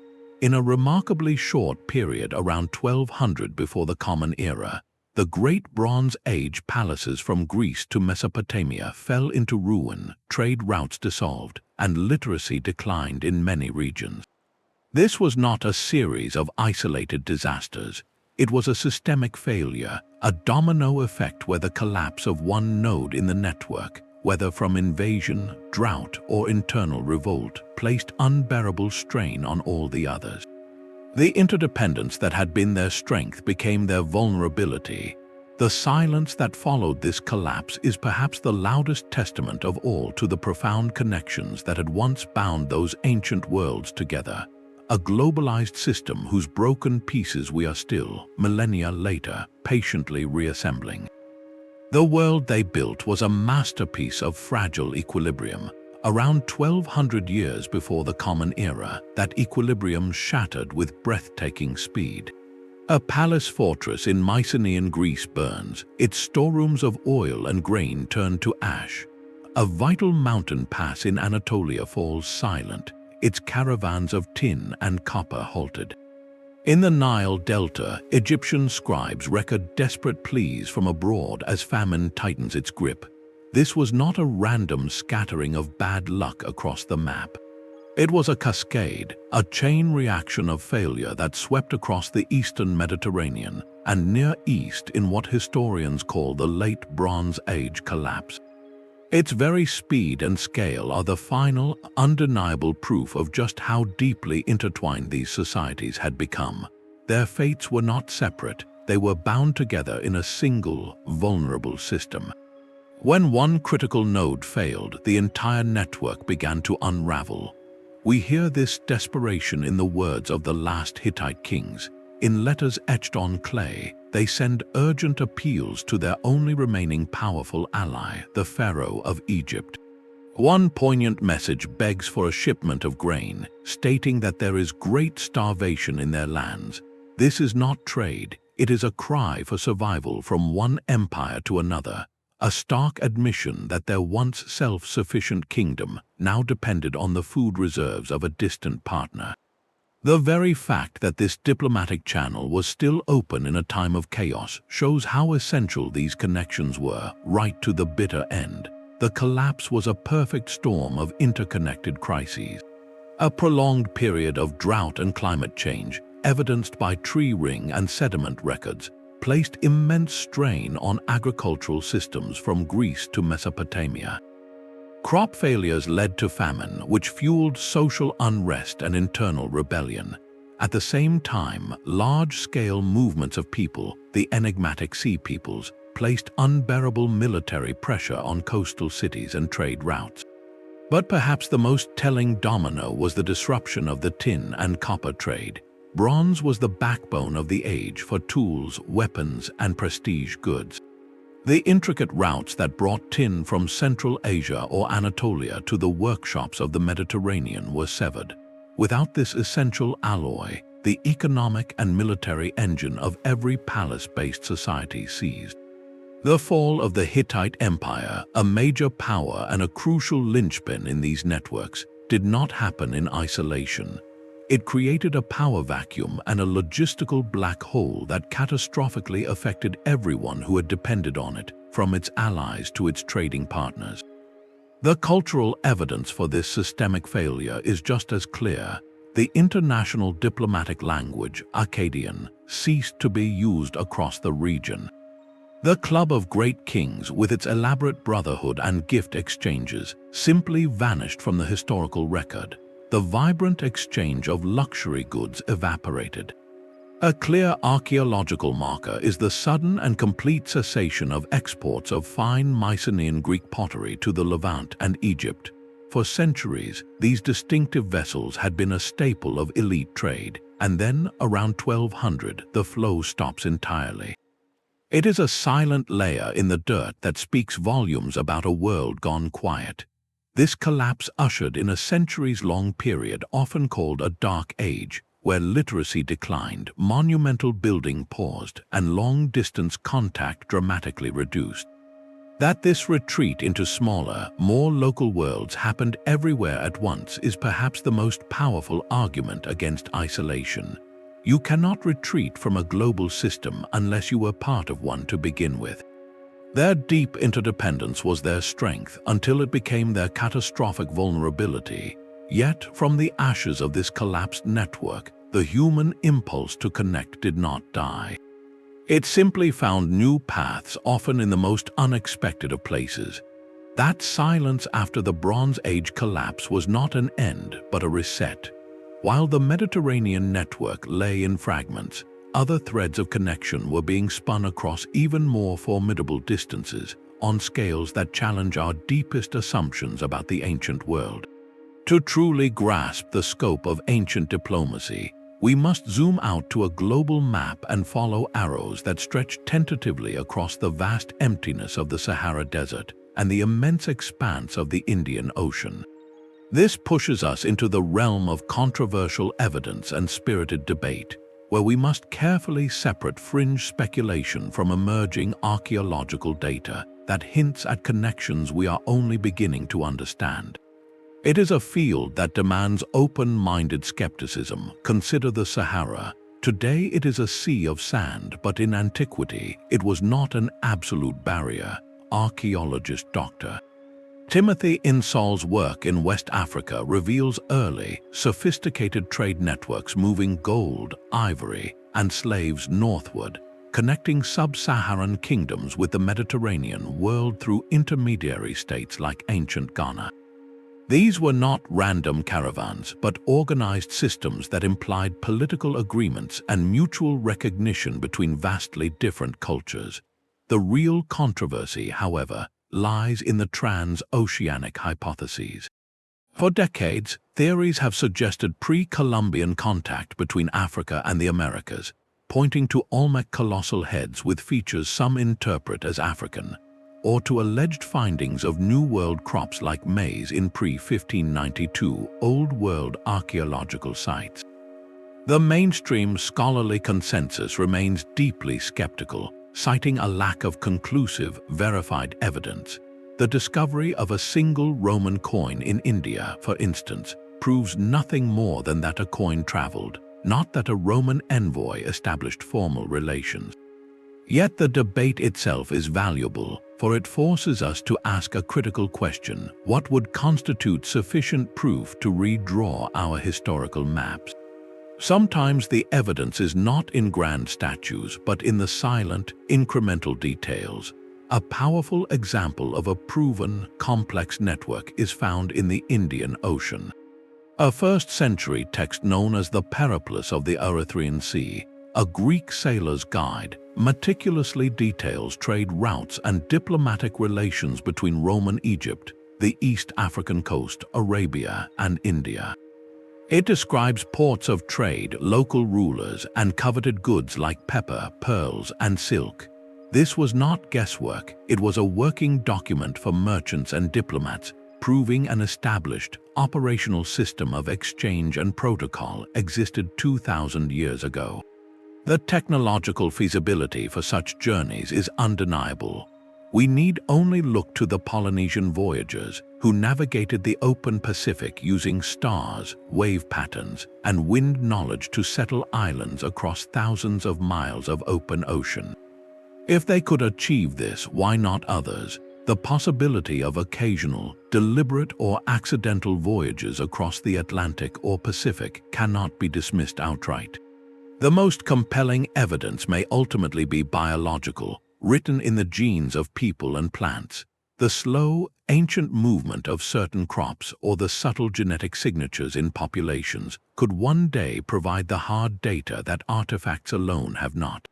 In a remarkably short period around 1200 before the Common Era, the Great Bronze Age palaces from Greece to Mesopotamia fell into ruin, trade routes dissolved, and literacy declined in many regions. This was not a series of isolated disasters. It was a systemic failure, a domino effect where the collapse of one node in the network, whether from invasion, drought, or internal revolt, placed unbearable strain on all the others. The interdependence that had been their strength became their vulnerability. The silence that followed this collapse is perhaps the loudest testament of all to the profound connections that had once bound those ancient worlds together. A globalized system whose broken pieces we are still, millennia later, patiently reassembling. The world they built was a masterpiece of fragile equilibrium. Around 1200 years before the Common Era, that equilibrium shattered with breathtaking speed. A palace fortress in Mycenaean Greece burns, its storerooms of oil and grain turn to ash. A vital mountain pass in Anatolia falls silent, its caravans of tin and copper halted. In the Nile Delta, Egyptian scribes record desperate pleas from abroad as famine tightens its grip. This was not a random scattering of bad luck across the map. It was a cascade, a chain reaction of failure that swept across the eastern Mediterranean and Near East in what historians call the Late Bronze Age collapse. Its very speed and scale are the final, undeniable proof of just how deeply intertwined these societies had become. Their fates were not separate, they were bound together in a single, vulnerable system. When one critical node failed, the entire network began to unravel. We hear this desperation in the words of the last Hittite kings. In letters etched on clay, they send urgent appeals to their only remaining powerful ally, the Pharaoh of Egypt. One poignant message begs for a shipment of grain, stating that there is great starvation in their lands. This is not trade, it is a cry for survival from one empire to another. A stark admission that their once self-sufficient kingdom now depended on the food reserves of a distant partner. The very fact that this diplomatic channel was still open in a time of chaos shows how essential these connections were, right to the bitter end. The collapse was a perfect storm of interconnected crises. A prolonged period of drought and climate change, evidenced by tree ring and sediment records, placed immense strain on agricultural systems from Greece to Mesopotamia. Crop failures led to famine, which fueled social unrest and internal rebellion. At the same time, large-scale movements of people, the enigmatic Sea Peoples, placed unbearable military pressure on coastal cities and trade routes. But perhaps the most telling domino was the disruption of the tin and copper trade. Bronze was the backbone of the age for tools, weapons, and prestige goods. The intricate routes that brought tin from Central Asia or Anatolia to the workshops of the Mediterranean were severed. Without this essential alloy, the economic and military engine of every palace-based society seized. The fall of the Hittite Empire, a major power and a crucial linchpin in these networks, did not happen in isolation. It created a power vacuum and a logistical black hole that catastrophically affected everyone who had depended on it, from its allies to its trading partners. The cultural evidence for this systemic failure is just as clear. The international diplomatic language, Akkadian, ceased to be used across the region. The Club of Great Kings, with its elaborate brotherhood and gift exchanges, simply vanished from the historical record. The vibrant exchange of luxury goods evaporated. A clear archaeological marker is the sudden and complete cessation of exports of fine Mycenaean Greek pottery to the Levant and Egypt. For centuries, these distinctive vessels had been a staple of elite trade, and then, around 1200, the flow stops entirely. It is a silent layer in the dirt that speaks volumes about a world gone quiet. This collapse ushered in a centuries-long period often called a Dark Age, where literacy declined, monumental building paused, and long-distance contact dramatically reduced. That this retreat into smaller, more local worlds happened everywhere at once is perhaps the most powerful argument against isolation. You cannot retreat from a global system unless you were part of one to begin with. Their deep interdependence was their strength until it became their catastrophic vulnerability. Yet, from the ashes of this collapsed network, the human impulse to connect did not die. It simply found new paths, often in the most unexpected of places. That silence after the Bronze Age collapse was not an end, but a reset. While the Mediterranean network lay in fragments, other threads of connection were being spun across even more formidable distances, on scales that challenge our deepest assumptions about the ancient world. To truly grasp the scope of ancient diplomacy, we must zoom out to a global map and follow arrows that stretch tentatively across the vast emptiness of the Sahara Desert and the immense expanse of the Indian Ocean. This pushes us into the realm of controversial evidence and spirited debate, where we must carefully separate fringe speculation from emerging archaeological data that hints at connections we are only beginning to understand. It is a field that demands open-minded skepticism. Consider the Sahara. Today it is a sea of sand, but in antiquity it was not an absolute barrier. Archaeologist Dr. Timothy Insol's work in West Africa reveals early, sophisticated trade networks moving gold, ivory, and slaves northward, connecting sub-Saharan kingdoms with the Mediterranean world through intermediary states like ancient Ghana. These were not random caravans, but organized systems that implied political agreements and mutual recognition between vastly different cultures. The real controversy, however, lies in the Trans-Oceanic hypotheses. For decades, theories have suggested pre-Columbian contact between Africa and the Americas, pointing to Olmec colossal heads with features some interpret as African, or to alleged findings of New World crops like maize in pre-1592 Old World archaeological sites. The mainstream scholarly consensus remains deeply skeptical, citing a lack of conclusive, verified evidence. The discovery of a single Roman coin in India, for instance, proves nothing more than that a coin traveled, not that a Roman envoy established formal relations. Yet the debate itself is valuable, for it forces us to ask a critical question: what would constitute sufficient proof to redraw our historical maps? Sometimes the evidence is not in grand statues, but in the silent, incremental details. A powerful example of a proven, complex network is found in the Indian Ocean. A 1st century text known as the Periples of the Erythraean Sea, a Greek sailor's guide, meticulously details trade routes and diplomatic relations between Roman Egypt, the East African coast, Arabia, and India. It describes ports of trade, local rulers, and coveted goods like pepper, pearls, and silk. This was not guesswork, it was a working document for merchants and diplomats, proving an established, operational system of exchange and protocol existed 2,000 years ago. The technological feasibility for such journeys is undeniable. We need only look to the Polynesian voyagers who navigated the open Pacific using stars, wave patterns, and wind knowledge to settle islands across thousands of miles of open ocean. If they could achieve this, why not others? The possibility of occasional, deliberate or accidental voyages across the Atlantic or Pacific cannot be dismissed outright. The most compelling evidence may ultimately be biological, written in the genes of people and plants. The slow, ancient movement of certain crops or the subtle genetic signatures in populations could one day provide the hard data that artifacts alone have not.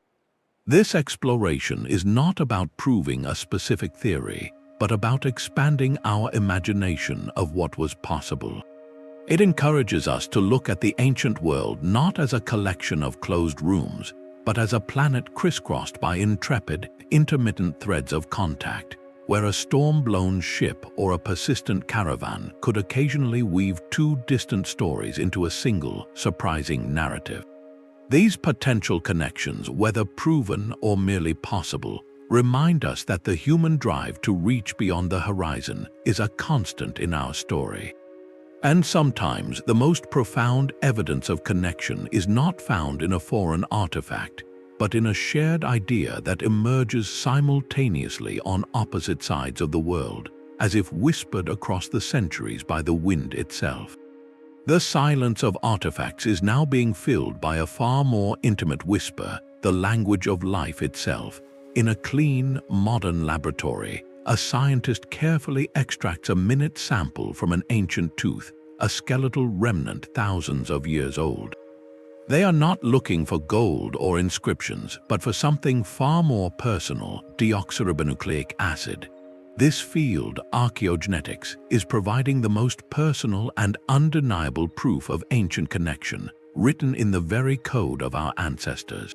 This exploration is not about proving a specific theory, but about expanding our imagination of what was possible. It encourages us to look at the ancient world not as a collection of closed rooms, but as a planet crisscrossed by intrepid, intermittent threads of contact, where a storm-blown ship or a persistent caravan could occasionally weave two distant stories into a single, surprising narrative. These potential connections, whether proven or merely possible, remind us that the human drive to reach beyond the horizon is a constant in our story. And sometimes the most profound evidence of connection is not found in a foreign artifact, but in a shared idea that emerges simultaneously on opposite sides of the world, as if whispered across the centuries by the wind itself. The silence of artifacts is now being filled by a far more intimate whisper, the language of life itself. In a clean, modern laboratory, a scientist carefully extracts a minute sample from an ancient tooth, a skeletal remnant thousands of years old. They are not looking for gold or inscriptions, but for something far more personal: deoxyribonucleic acid. This field, archaeogenetics, is providing the most personal and undeniable proof of ancient connection, written in the very code of our ancestors.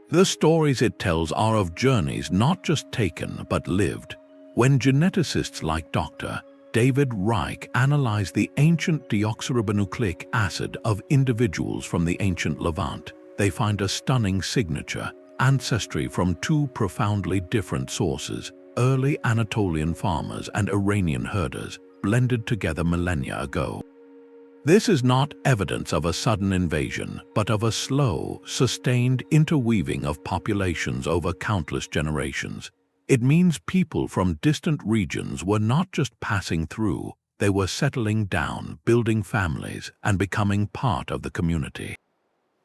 The stories it tells are of journeys not just taken but lived. When geneticists like Dr. David Reich analyze the ancient deoxyribonucleic acid of individuals from the ancient Levant, they find a stunning signature: ancestry from two profoundly different sources, early Anatolian farmers and Iranian herders, blended together millennia ago. This is not evidence of a sudden invasion, but of a slow, sustained interweaving of populations over countless generations. It means people from distant regions were not just passing through, they were settling down, building families, and becoming part of the community.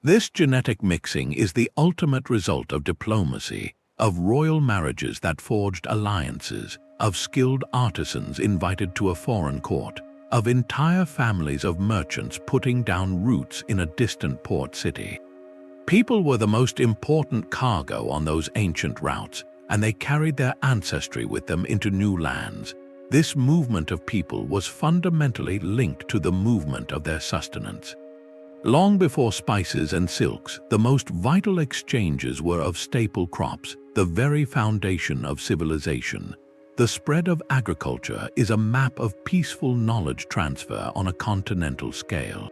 This genetic mixing is the ultimate result of diplomacy, of royal marriages that forged alliances, of skilled artisans invited to a foreign court, of entire families of merchants putting down roots in a distant port city. People were the most important cargo on those ancient routes, and they carried their ancestry with them into new lands. This movement of people was fundamentally linked to the movement of their sustenance. Long before spices and silks, the most vital exchanges were of staple crops, the very foundation of civilization. The spread of agriculture is a map of peaceful knowledge transfer on a continental scale.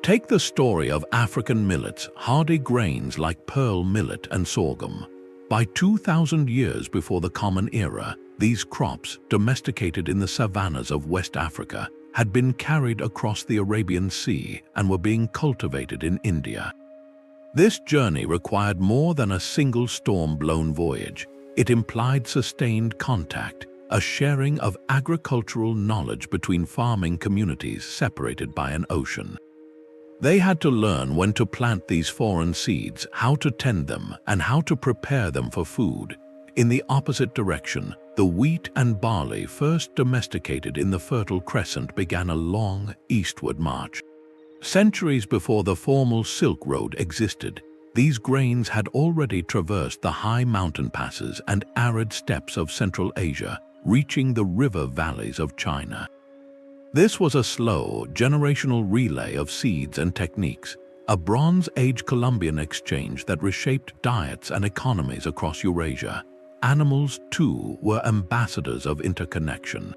Take the story of African millets, hardy grains like pearl millet and sorghum. By 2,000 years before the Common Era, these crops, domesticated in the savannas of West Africa, had been carried across the Arabian Sea and were being cultivated in India. This journey required more than a single storm-blown voyage. It implied sustained contact, a sharing of agricultural knowledge between farming communities separated by an ocean. They had to learn when to plant these foreign seeds, how to tend them, and how to prepare them for food. In the opposite direction, the wheat and barley, first domesticated in the Fertile Crescent, began a long, eastward march. Centuries before the formal Silk Road existed, these grains had already traversed the high mountain passes and arid steppes of Central Asia, reaching the river valleys of China. This was a slow, generational relay of seeds and techniques, a Bronze Age Columbian exchange that reshaped diets and economies across Eurasia. Animals, too, were ambassadors of interconnection.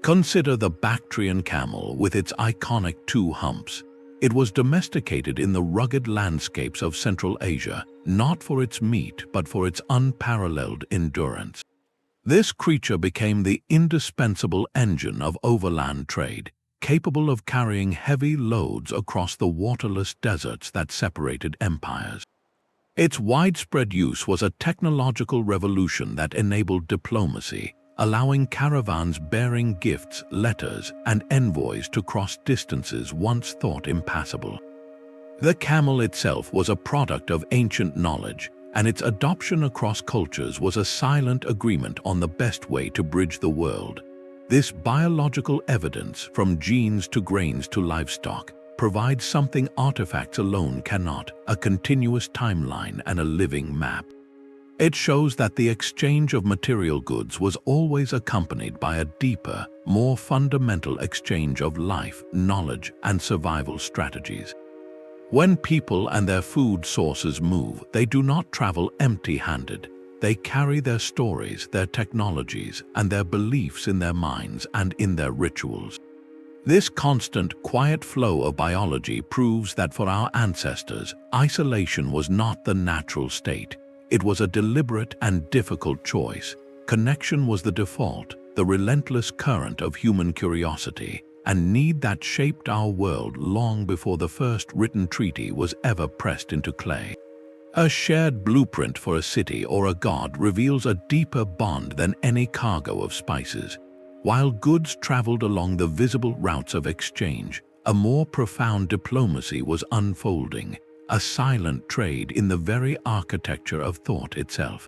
Consider the Bactrian camel with its iconic two humps. It was domesticated in the rugged landscapes of Central Asia, not for its meat but for its unparalleled endurance. This creature became the indispensable engine of overland trade, capable of carrying heavy loads across the waterless deserts that separated empires. Its widespread use was a technological revolution that enabled diplomacy, allowing caravans bearing gifts, letters, and envoys to cross distances once thought impassable. The camel itself was a product of ancient knowledge, and its adoption across cultures was a silent agreement on the best way to bridge the world. This biological evidence, from genes to grains to livestock, provides something artifacts alone cannot: a continuous timeline and a living map. It shows that the exchange of material goods was always accompanied by a deeper, more fundamental exchange of life, knowledge, and survival strategies. When people and their food sources move, they do not travel empty-handed. They carry their stories, their technologies, and their beliefs in their minds and in their rituals. This constant, quiet flow of biology proves that for our ancestors, isolation was not the natural state. It was a deliberate and difficult choice. Connection was the default, the relentless current of human curiosity and need that shaped our world long before the first written treaty was ever pressed into clay. A shared blueprint for a city or a god reveals a deeper bond than any cargo of spices. While goods traveled along the visible routes of exchange, a more profound diplomacy was unfolding, a silent trade in the very architecture of thought itself.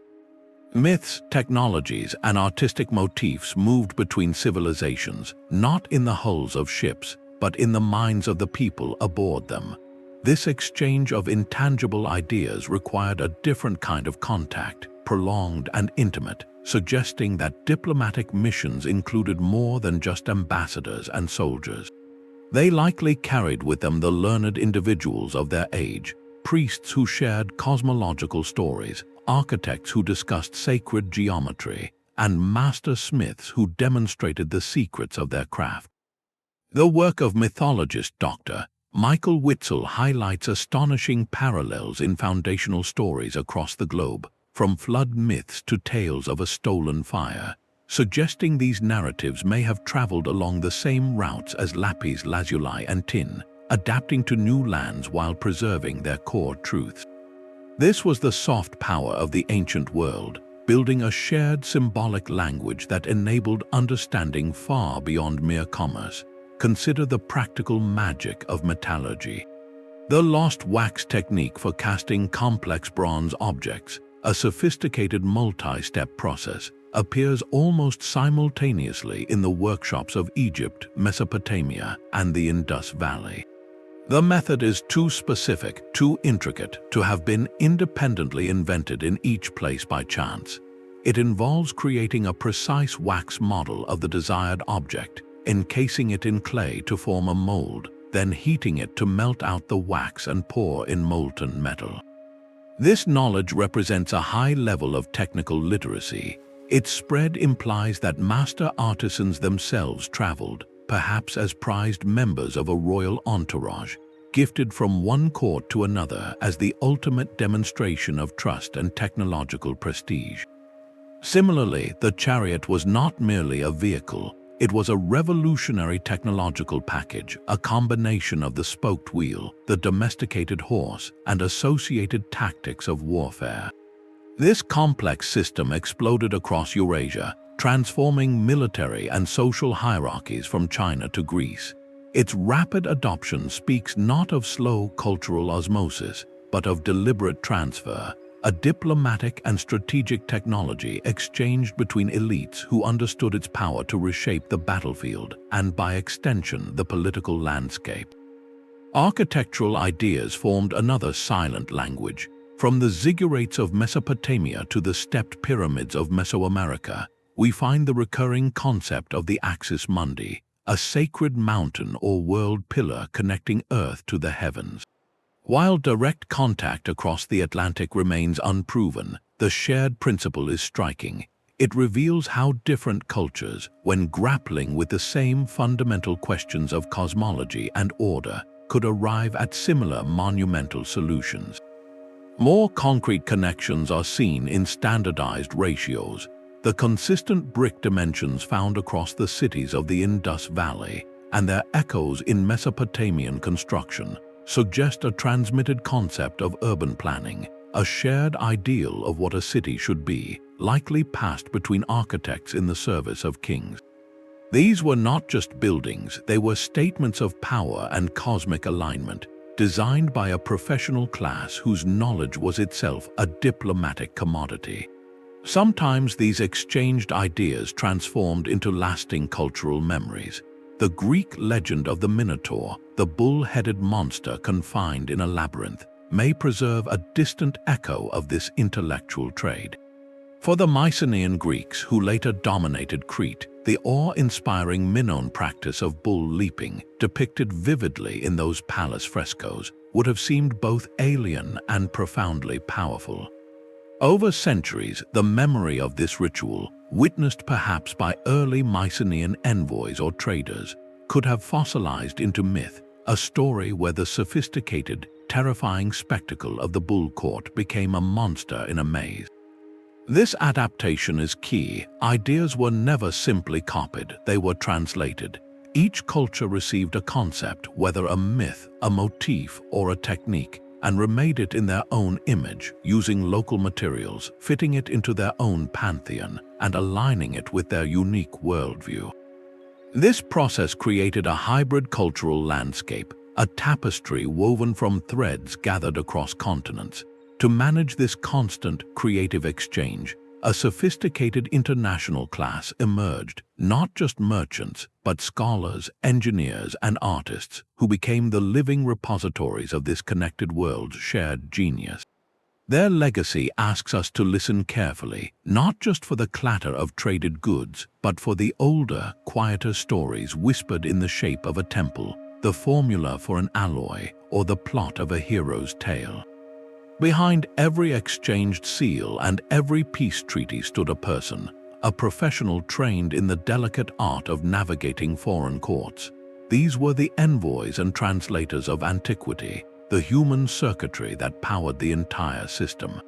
Myths, technologies, and artistic motifs moved between civilizations, not in the hulls of ships, but in the minds of the people aboard them. This exchange of intangible ideas required a different kind of contact, prolonged and intimate, suggesting that diplomatic missions included more than just ambassadors and soldiers. They likely carried with them the learned individuals of their age, priests who shared cosmological stories, architects who discussed sacred geometry, and master smiths who demonstrated the secrets of their craft. The work of mythologist Dr. Michael Witzel highlights astonishing parallels in foundational stories across the globe, from flood myths to tales of a stolen fire, suggesting these narratives may have traveled along the same routes as Lapis Lazuli and tin, adapting to new lands while preserving their core truths. This was the soft power of the ancient world, building a shared symbolic language that enabled understanding far beyond mere commerce. Consider the practical magic of metallurgy. The lost wax technique for casting complex bronze objects, a sophisticated multi-step process, appears almost simultaneously in the workshops of Egypt, Mesopotamia, and the Indus Valley. The method is too specific, too intricate to have been independently invented in each place by chance. It involves creating a precise wax model of the desired object, encasing it in clay to form a mold, then heating it to melt out the wax and pour in molten metal. This knowledge represents a high level of technical literacy. Its spread implies that master artisans themselves traveled, perhaps as prized members of a royal entourage, gifted from one court to another as the ultimate demonstration of trust and technological prestige. Similarly, the chariot was not merely a vehicle. It was a revolutionary technological package, a combination of the spoked wheel, the domesticated horse, and associated tactics of warfare. This complex system exploded across Eurasia, transforming military and social hierarchies from China to Greece. Its rapid adoption speaks not of slow cultural osmosis, but of deliberate transfer, a diplomatic and strategic technology exchanged between elites who understood its power to reshape the battlefield and, by extension, the political landscape. Architectural ideas formed another silent language. From the ziggurats of Mesopotamia to the stepped pyramids of Mesoamerica, we find the recurring concept of the axis mundi, a sacred mountain or world pillar connecting Earth to the heavens. While direct contact across the Atlantic remains unproven, the shared principle is striking. It reveals how different cultures, when grappling with the same fundamental questions of cosmology and order, could arrive at similar monumental solutions. More concrete connections are seen in standardized ratios. The consistent brick dimensions found across the cities of the Indus Valley and their echoes in Mesopotamian construction suggest a transmitted concept of urban planning, a shared ideal of what a city should be, likely passed between architects in the service of kings. These were not just buildings, they were statements of power and cosmic alignment, designed by a professional class whose knowledge was itself a diplomatic commodity. Sometimes these exchanged ideas transformed into lasting cultural memories. The Greek legend of the Minotaur, the bull-headed monster confined in a labyrinth, may preserve a distant echo of this intellectual trade. For the Mycenaean Greeks, who later dominated Crete, the awe-inspiring Minoan practice of bull leaping, depicted vividly in those palace frescoes, would have seemed both alien and profoundly powerful. Over centuries, the memory of this ritual, witnessed perhaps by early Mycenaean envoys or traders, could have fossilized into myth, a story where the sophisticated, terrifying spectacle of the bull court became a monster in a maze. This adaptation is key. Ideas were never simply copied, they were translated. Each culture received a concept, whether a myth, a motif, or a technique, and remade it in their own image, using local materials, fitting it into their own pantheon, and aligning it with their unique worldview. This process created a hybrid cultural landscape, a tapestry woven from threads gathered across continents. To manage this constant creative exchange, a sophisticated international class emerged, not just merchants, but scholars, engineers, and artists who became the living repositories of this connected world's shared genius. Their legacy asks us to listen carefully, not just for the clatter of traded goods, but for the older, quieter stories whispered in the shape of a temple, the formula for an alloy, or the plot of a hero's tale. Behind every exchanged seal and every peace treaty stood a person, a professional trained in the delicate art of navigating foreign courts. These were the envoys and translators of antiquity, the human circuitry that powered the entire system.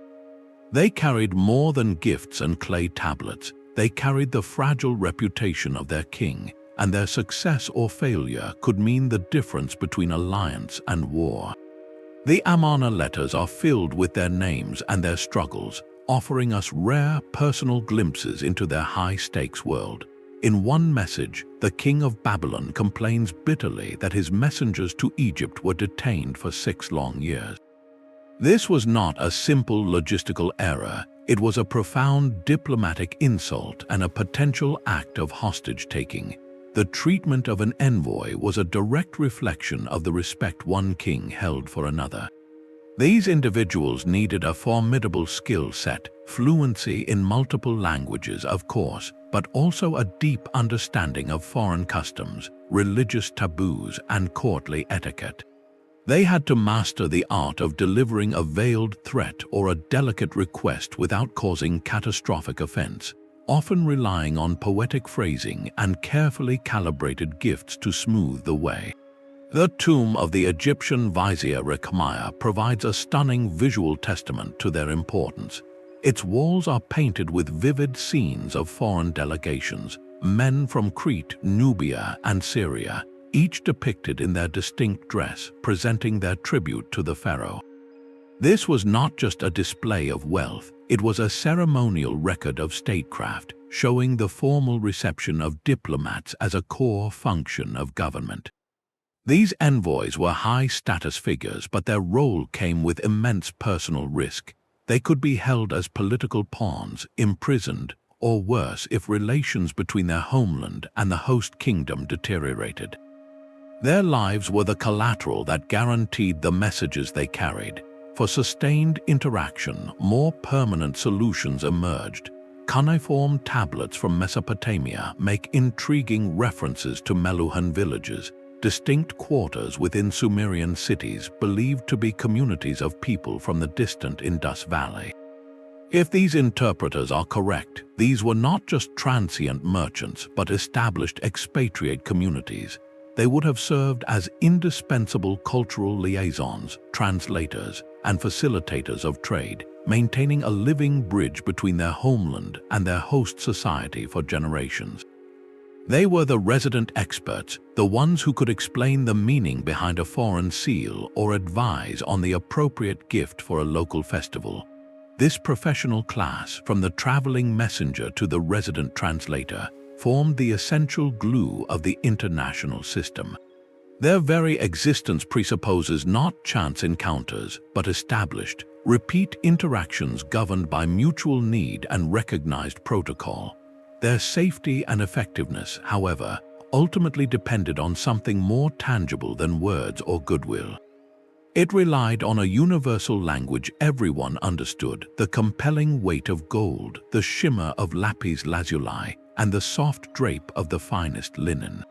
They carried more than gifts and clay tablets. They carried the fragile reputation of their king, and their success or failure could mean the difference between alliance and war. The Amarna letters are filled with their names and their struggles, offering us rare personal glimpses into their high-stakes world. In one message, the king of Babylon complains bitterly that his messengers to Egypt were detained for 6 long years. This was not a simple logistical error, it was a profound diplomatic insult and a potential act of hostage-taking. The treatment of an envoy was a direct reflection of the respect one king held for another. These individuals needed a formidable skill set, fluency in multiple languages, of course, but also a deep understanding of foreign customs, religious taboos, and courtly etiquette. They had to master the art of delivering a veiled threat or a delicate request without causing catastrophic offense, often relying on poetic phrasing and carefully calibrated gifts to smooth the way. The tomb of the Egyptian vizier Rekhmiah provides a stunning visual testament to their importance. Its walls are painted with vivid scenes of foreign delegations, men from Crete, Nubia, and Syria, each depicted in their distinct dress, presenting their tribute to the pharaoh. This was not just a display of wealth, it was a ceremonial record of statecraft, showing the formal reception of diplomats as a core function of government. These envoys were high-status figures, but their role came with immense personal risk. They could be held as political pawns, imprisoned, or worse if relations between their homeland and the host kingdom deteriorated. Their lives were the collateral that guaranteed the messages they carried. For sustained interaction, more permanent solutions emerged. Cuneiform tablets from Mesopotamia make intriguing references to Meluhan villages, distinct quarters within Sumerian cities believed to be communities of people from the distant Indus Valley. If these interpreters are correct, these were not just transient merchants but established expatriate communities. They would have served as indispensable cultural liaisons, translators, and facilitators of trade, maintaining a living bridge between their homeland and their host society for generations. They were the resident experts, the ones who could explain the meaning behind a foreign seal or advise on the appropriate gift for a local festival. This professional class, from the traveling messenger to the resident translator, formed the essential glue of the international system. Their very existence presupposes not chance encounters, but established, repeat interactions governed by mutual need and recognized protocol. Their safety and effectiveness, however, ultimately depended on something more tangible than words or goodwill. It relied on a universal language everyone understood, the compelling weight of gold, the shimmer of Lapis Lazuli, and the soft drape of the finest linen.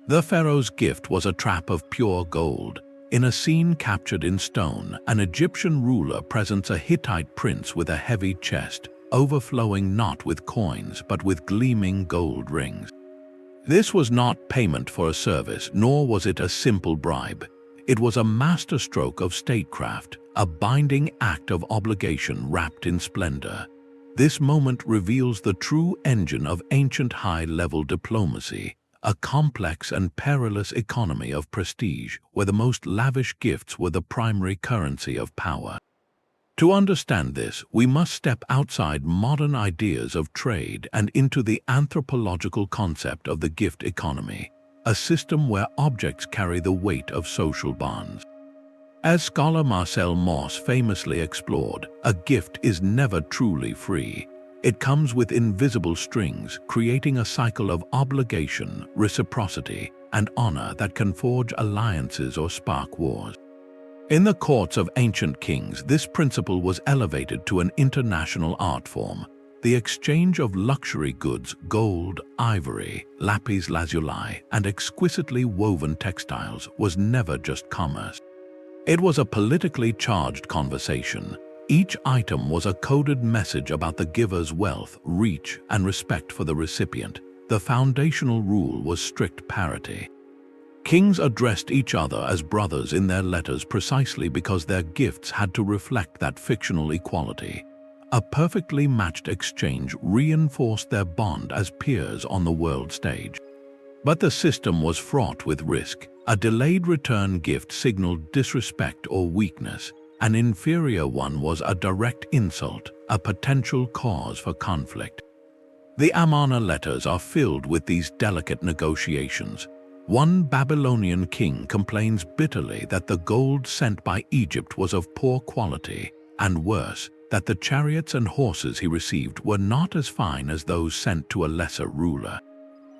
The pharaoh's gift was a trap of pure gold. In a scene captured in stone, an Egyptian ruler presents a Hittite prince with a heavy chest, overflowing not with coins but with gleaming gold rings. This was not payment for a service, nor was it a simple bribe. It was a masterstroke of statecraft, a binding act of obligation wrapped in splendor. This moment reveals the true engine of ancient high-level diplomacy, a complex and perilous economy of prestige where the most lavish gifts were the primary currency of power. To understand this, we must step outside modern ideas of trade and into the anthropological concept of the gift economy, a system where objects carry the weight of social bonds. As scholar Marcel Mauss famously explored, a gift is never truly free. It comes with invisible strings, creating a cycle of obligation, reciprocity, and honor that can forge alliances or spark wars. In the courts of ancient kings, this principle was elevated to an international art form. The exchange of luxury goods, gold, ivory, lapis lazuli, and exquisitely woven textiles was never just commerce. It was a politically charged conversation. Each item was a coded message about the giver's wealth, reach, and respect for the recipient. The foundational rule was strict parity. Kings addressed each other as brothers in their letters precisely because their gifts had to reflect that fictional equality. A perfectly matched exchange reinforced their bond as peers on the world stage. But the system was fraught with risk. A delayed return gift signaled disrespect or weakness. An inferior one was a direct insult, a potential cause for conflict. The Amarna letters are filled with these delicate negotiations. One Babylonian king complains bitterly that the gold sent by Egypt was of poor quality, and worse, that the chariots and horses he received were not as fine as those sent to a lesser ruler.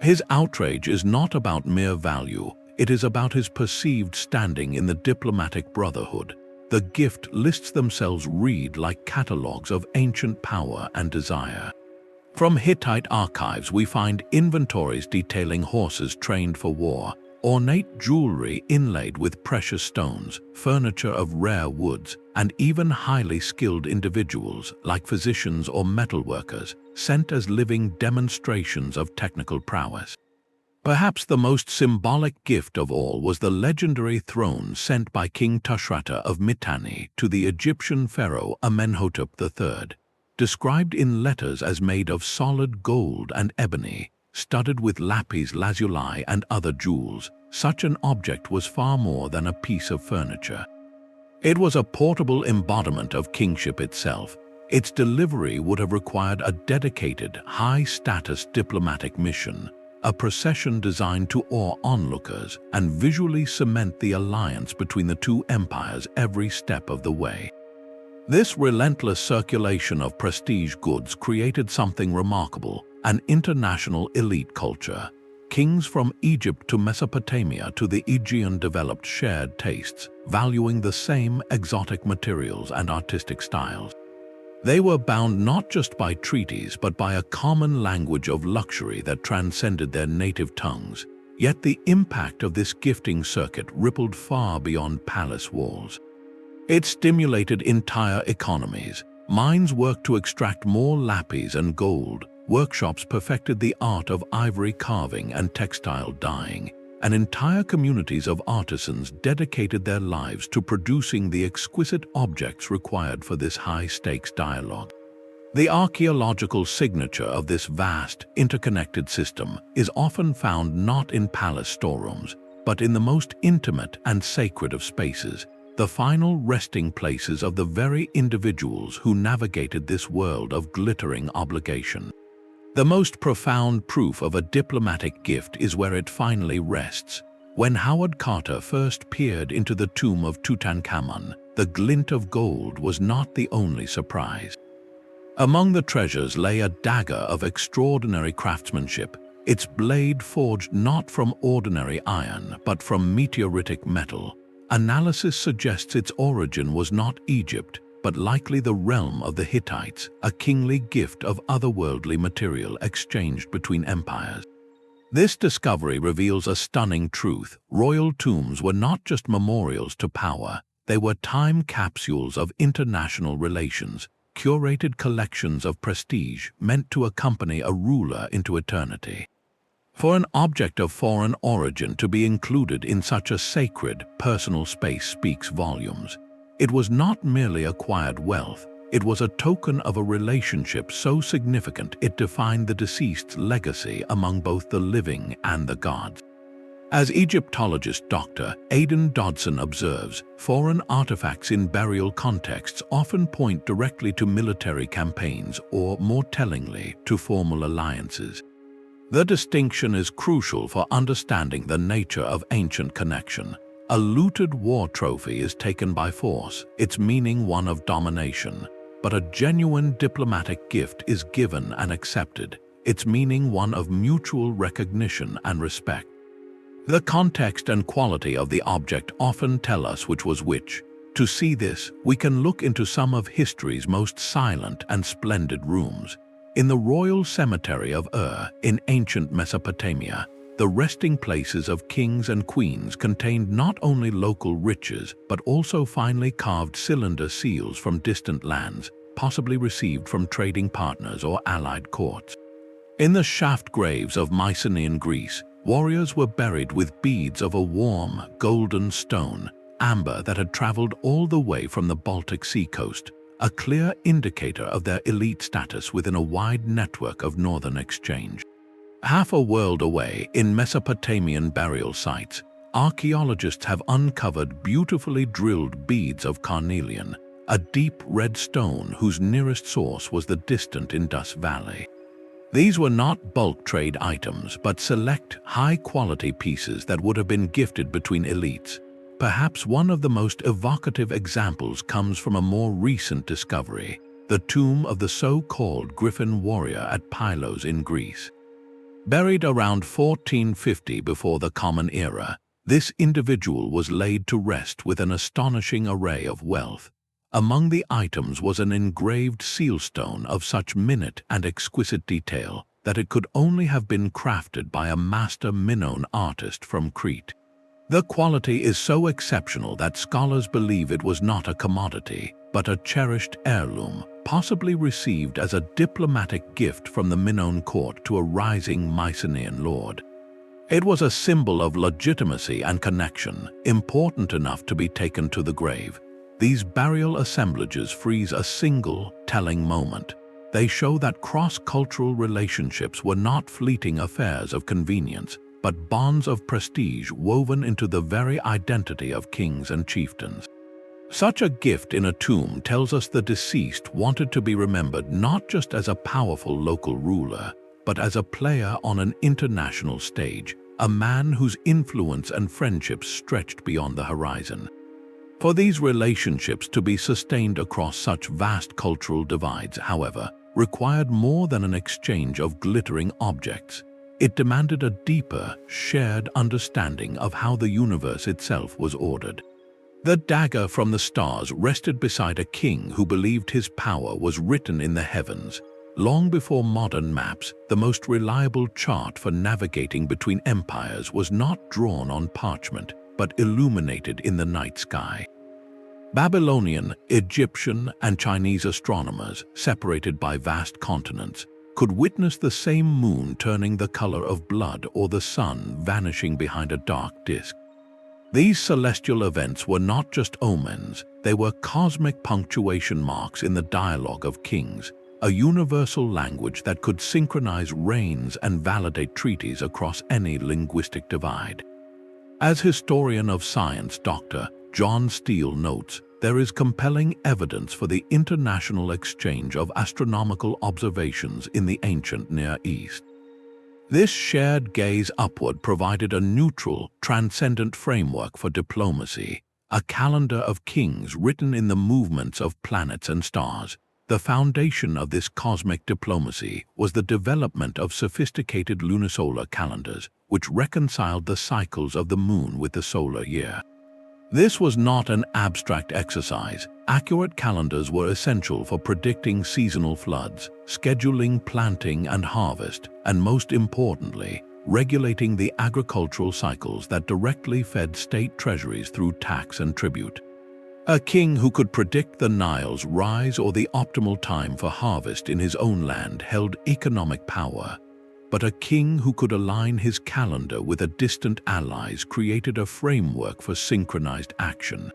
His outrage is not about mere value, it is about his perceived standing in the diplomatic brotherhood. The gift lists themselves read like catalogues of ancient power and desire. From Hittite archives we find inventories detailing horses trained for war, ornate jewelry inlaid with precious stones, furniture of rare woods, and even highly skilled individuals, like physicians or metalworkers, sent as living demonstrations of technical prowess. Perhaps the most symbolic gift of all was the legendary throne sent by King Tushratta of Mitanni to the Egyptian pharaoh Amenhotep III. Described in letters as made of solid gold and ebony, studded with lapis lazuli and other jewels, such an object was far more than a piece of furniture. It was a portable embodiment of kingship itself. Its delivery would have required a dedicated, high-status diplomatic mission, a procession designed to awe onlookers and visually cement the alliance between the two empires every step of the way. This relentless circulation of prestige goods created something remarkable, an international elite culture. Kings from Egypt to Mesopotamia to the Aegean developed shared tastes, valuing the same exotic materials and artistic styles. They were bound not just by treaties but by a common language of luxury that transcended their native tongues. Yet the impact of this gifting circuit rippled far beyond palace walls. It stimulated entire economies. Mines worked to extract more lapis and gold. Workshops perfected the art of ivory carving and textile dyeing, and entire communities of artisans dedicated their lives to producing the exquisite objects required for this high-stakes dialogue. The archaeological signature of this vast, interconnected system is often found not in palace storerooms, but in the most intimate and sacred of spaces, the final resting places of the very individuals who navigated this world of glittering obligation. The most profound proof of a diplomatic gift is where it finally rests. When Howard Carter first peered into the tomb of Tutankhamun, the glint of gold was not the only surprise. Among the treasures lay a dagger of extraordinary craftsmanship, its blade forged not from ordinary iron but from meteoritic metal. Analysis suggests its origin was not Egypt, but likely the realm of the Hittites, a kingly gift of otherworldly material exchanged between empires. This discovery reveals a stunning truth. Royal tombs were not just memorials to power, they were time capsules of international relations, curated collections of prestige meant to accompany a ruler into eternity. For an object of foreign origin to be included in such a sacred, personal space speaks volumes. It was not merely acquired wealth, it was a token of a relationship so significant it defined the deceased's legacy among both the living and the gods. As Egyptologist Dr. Aidan Dodson observes, foreign artifacts in burial contexts often point directly to military campaigns or, more tellingly, to formal alliances. The distinction is crucial for understanding the nature of ancient connection. A looted war trophy is taken by force, its meaning one of domination. But a genuine diplomatic gift is given and accepted, its meaning one of mutual recognition and respect. The context and quality of the object often tell us which was which. To see this, we can look into some of history's most silent and splendid rooms. In the royal cemetery of Ur, in ancient Mesopotamia, the resting places of kings and queens contained not only local riches but also finely carved cylinder seals from distant lands, possibly received from trading partners or allied courts. In the shaft graves of Mycenaean Greece, warriors were buried with beads of a warm, golden stone, amber that had traveled all the way from the Baltic Sea coast, a clear indicator of their elite status within a wide network of northern exchange. Half a world away, in Mesopotamian burial sites, archaeologists have uncovered beautifully drilled beads of carnelian, a deep red stone whose nearest source was the distant Indus Valley. These were not bulk trade items, but select, high-quality pieces that would have been gifted between elites. Perhaps one of the most evocative examples comes from a more recent discovery, the tomb of the so-called Griffin warrior at Pylos in Greece. Buried around 1450 before the Common Era, this individual was laid to rest with an astonishing array of wealth. Among the items was an engraved sealstone of such minute and exquisite detail that it could only have been crafted by a master Minoan artist from Crete. The quality is so exceptional that scholars believe it was not a commodity, but a cherished heirloom, possibly received as a diplomatic gift from the Minoan court to a rising Mycenaean lord. It was a symbol of legitimacy and connection, important enough to be taken to the grave. These burial assemblages freeze a single, telling moment. They show that cross-cultural relationships were not fleeting affairs of convenience, but bonds of prestige woven into the very identity of kings and chieftains. Such a gift in a tomb tells us the deceased wanted to be remembered not just as a powerful local ruler, but as a player on an international stage, a man whose influence and friendships stretched beyond the horizon. For these relationships to be sustained across such vast cultural divides, however, required more than an exchange of glittering objects. It demanded a deeper, shared understanding of how the universe itself was ordered. The dagger from the stars rested beside a king who believed his power was written in the heavens. Long before modern maps, the most reliable chart for navigating between empires was not drawn on parchment, but illuminated in the night sky. Babylonian, Egyptian, and Chinese astronomers, separated by vast continents, could witness the same moon turning the color of blood or the sun vanishing behind a dark disk. These celestial events were not just omens, they were cosmic punctuation marks in the dialogue of kings, a universal language that could synchronize reigns and validate treaties across any linguistic divide. As historian of science Dr. John Steele notes, there is compelling evidence for the international exchange of astronomical observations in the ancient Near East. This shared gaze upward provided a neutral, transcendent framework for diplomacy, a calendar of kings written in the movements of planets and stars. The foundation of this cosmic diplomacy was the development of sophisticated lunisolar calendars, which reconciled the cycles of the moon with the solar year. This was not an abstract exercise. Accurate calendars were essential for predicting seasonal floods, scheduling planting and harvest, and most importantly, regulating the agricultural cycles that directly fed state treasuries through tax and tribute. A king who could predict the Nile's rise or the optimal time for harvest in his own land held economic power, but a king who could align his calendar with a distant ally's created a framework for synchronized action.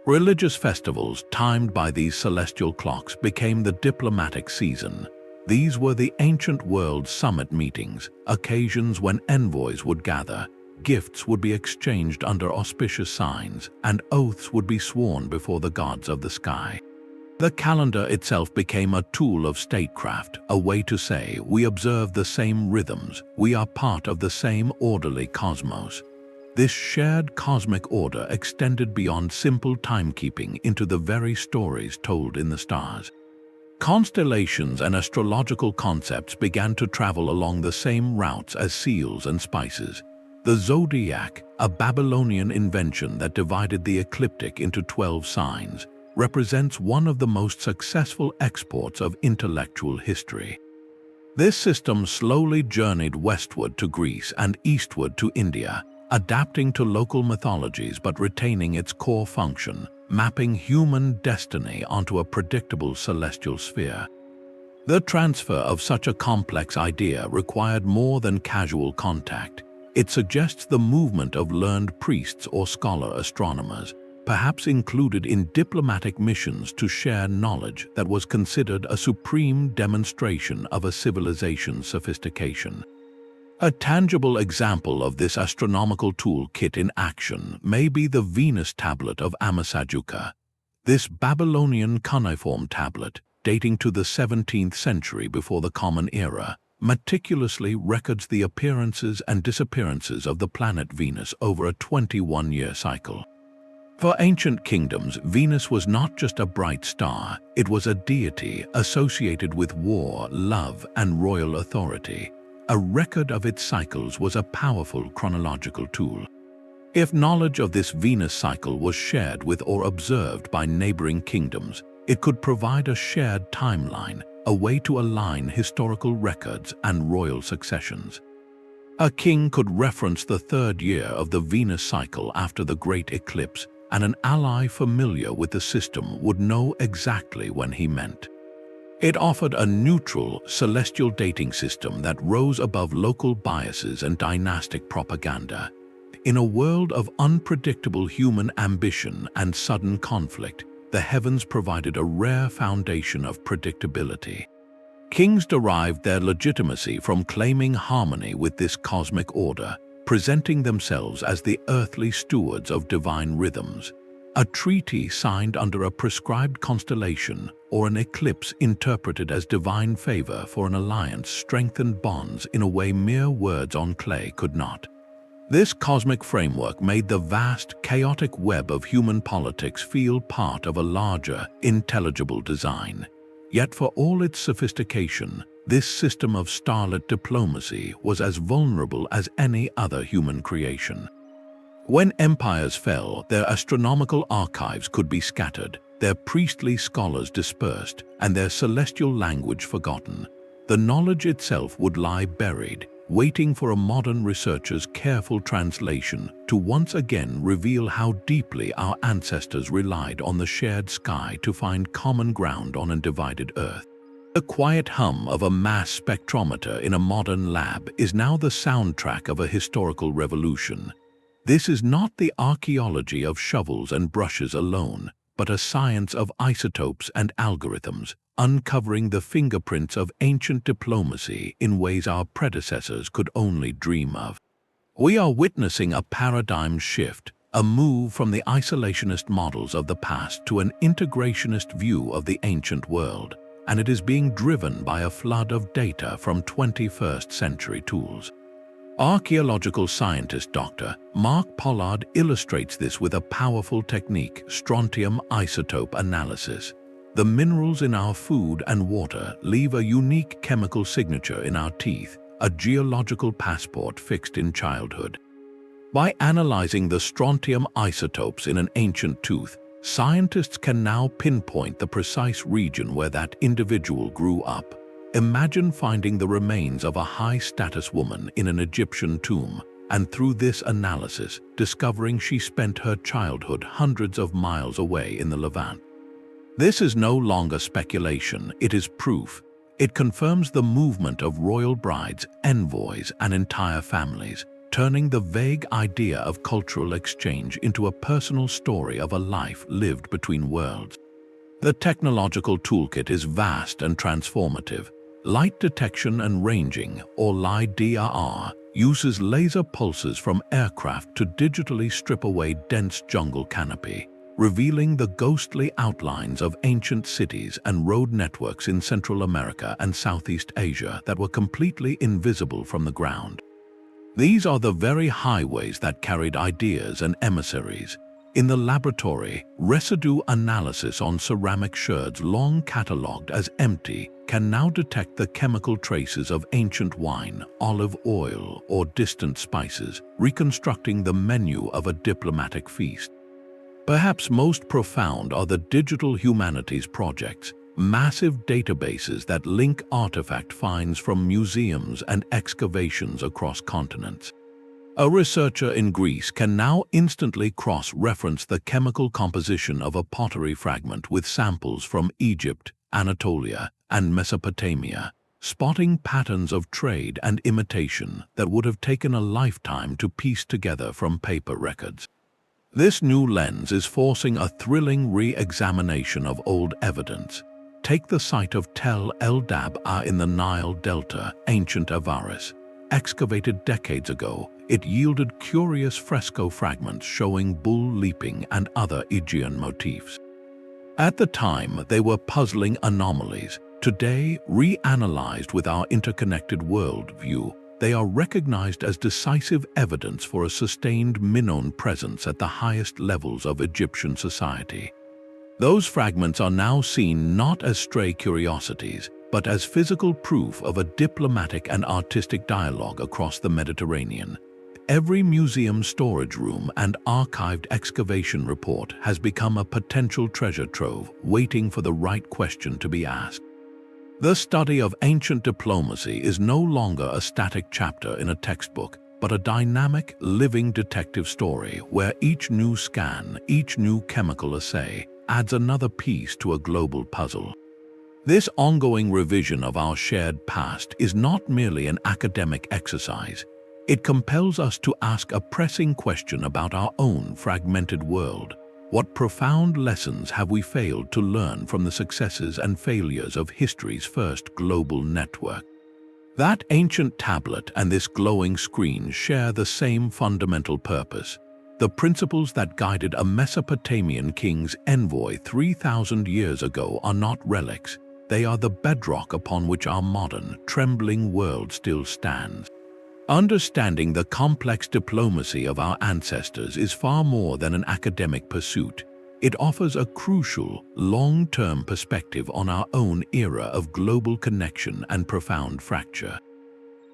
Religious festivals timed by these celestial clocks became the diplomatic season. These were the ancient world summit meetings, occasions when envoys would gather, gifts would be exchanged under auspicious signs, and oaths would be sworn before the gods of the sky. The calendar itself became a tool of statecraft, a way to say, we observe the same rhythms, we are part of the same orderly cosmos. This shared cosmic order extended beyond simple timekeeping into the very stories told in the stars. Constellations and astrological concepts began to travel along the same routes as seals and spices. The zodiac, a Babylonian invention that divided the ecliptic into 12 signs, represents one of the most successful exports of intellectual history. This system slowly journeyed westward to Greece and eastward to India, adapting to local mythologies but retaining its core function, mapping human destiny onto a predictable celestial sphere. The transfer of such a complex idea required more than casual contact. It suggests the movement of learned priests or scholar astronomers, perhaps included in diplomatic missions to share knowledge that was considered a supreme demonstration of a civilization's sophistication. A tangible example of this astronomical toolkit in action may be the Venus tablet of Amasajuka. This Babylonian cuneiform tablet, dating to the 17th century before the Common Era, meticulously records the appearances and disappearances of the planet Venus over a 21-year cycle. For ancient kingdoms, Venus was not just a bright star, it was a deity associated with war, love, and royal authority. A record of its cycles was a powerful chronological tool. If knowledge of this Venus cycle was shared with or observed by neighboring kingdoms, it could provide a shared timeline, a way to align historical records and royal successions. A king could reference the third year of the Venus cycle after the great eclipse, and an ally familiar with the system would know exactly when he meant. It offered a neutral, celestial dating system that rose above local biases and dynastic propaganda. In a world of unpredictable human ambition and sudden conflict, the heavens provided a rare foundation of predictability. Kings derived their legitimacy from claiming harmony with this cosmic order, presenting themselves as the earthly stewards of divine rhythms. A treaty signed under a prescribed constellation or an eclipse interpreted as divine favor for an alliance strengthened bonds in a way mere words on clay could not. This cosmic framework made the vast, chaotic web of human politics feel part of a larger, intelligible design. Yet for all its sophistication, this system of starlit diplomacy was as vulnerable as any other human creation. When empires fell, their astronomical archives could be scattered, their priestly scholars dispersed, and their celestial language forgotten. The knowledge itself would lie buried, waiting for a modern researcher's careful translation to once again reveal how deeply our ancestors relied on the shared sky to find common ground on a divided Earth. The quiet hum of a mass spectrometer in a modern lab is now the soundtrack of a historical revolution. This is not the archaeology of shovels and brushes alone, but a science of isotopes and algorithms, uncovering the fingerprints of ancient diplomacy in ways our predecessors could only dream of. We are witnessing a paradigm shift, a move from the isolationist models of the past to an integrationist view of the ancient world, and it is being driven by a flood of data from 21st century tools. Archaeological scientist Dr. Mark Pollard illustrates this with a powerful technique, strontium isotope analysis. The minerals in our food and water leave a unique chemical signature in our teeth, a geological passport fixed in childhood. By analyzing the strontium isotopes in an ancient tooth, scientists can now pinpoint the precise region where that individual grew up. Imagine finding the remains of a high-status woman in an Egyptian tomb, and through this analysis, discovering she spent her childhood hundreds of miles away in the Levant. This is no longer speculation, it is proof. It confirms the movement of royal brides, envoys, and entire families, turning the vague idea of cultural exchange into a personal story of a life lived between worlds. The technological toolkit is vast and transformative. Light detection and ranging, or LiDAR, uses laser pulses from aircraft to digitally strip away dense jungle canopy, revealing the ghostly outlines of ancient cities and road networks in Central America and Southeast Asia that were completely invisible from the ground. These are the very highways that carried ideas and emissaries. In the laboratory, residue analysis on ceramic sherds long catalogued as empty can now detect the chemical traces of ancient wine, olive oil, or distant spices, reconstructing the menu of a diplomatic feast. Perhaps most profound are the digital humanities projects, massive databases that link artifact finds from museums and excavations across continents. A researcher in Greece can now instantly cross-reference the chemical composition of a pottery fragment with samples from Egypt, Anatolia, and Mesopotamia, spotting patterns of trade and imitation that would have taken a lifetime to piece together from paper records. This new lens is forcing a thrilling re-examination of old evidence. Take the site of Tel el-Dab'a in the Nile Delta, ancient Avaris. Excavated decades ago, it yielded curious fresco fragments showing bull leaping and other Aegean motifs. At the time, they were puzzling anomalies. Today, reanalyzed with our interconnected worldview, they are recognized as decisive evidence for a sustained Minoan presence at the highest levels of Egyptian society. Those fragments are now seen not as stray curiosities, but as physical proof of a diplomatic and artistic dialogue across the Mediterranean. Every museum storage room and archived excavation report has become a potential treasure trove, waiting for the right question to be asked. The study of ancient diplomacy is no longer a static chapter in a textbook, but a dynamic, living detective story where each new scan, each new chemical assay, adds another piece to a global puzzle. This ongoing revision of our shared past is not merely an academic exercise. It compels us to ask a pressing question about our own fragmented world. What profound lessons have we failed to learn from the successes and failures of history's first global network? That ancient tablet and this glowing screen share the same fundamental purpose. The principles that guided a Mesopotamian king's envoy 3,000 years ago are not relics. They are the bedrock upon which our modern, trembling world still stands. Understanding the complex diplomacy of our ancestors is far more than an academic pursuit. It offers a crucial, long-term perspective on our own era of global connection and profound fracture.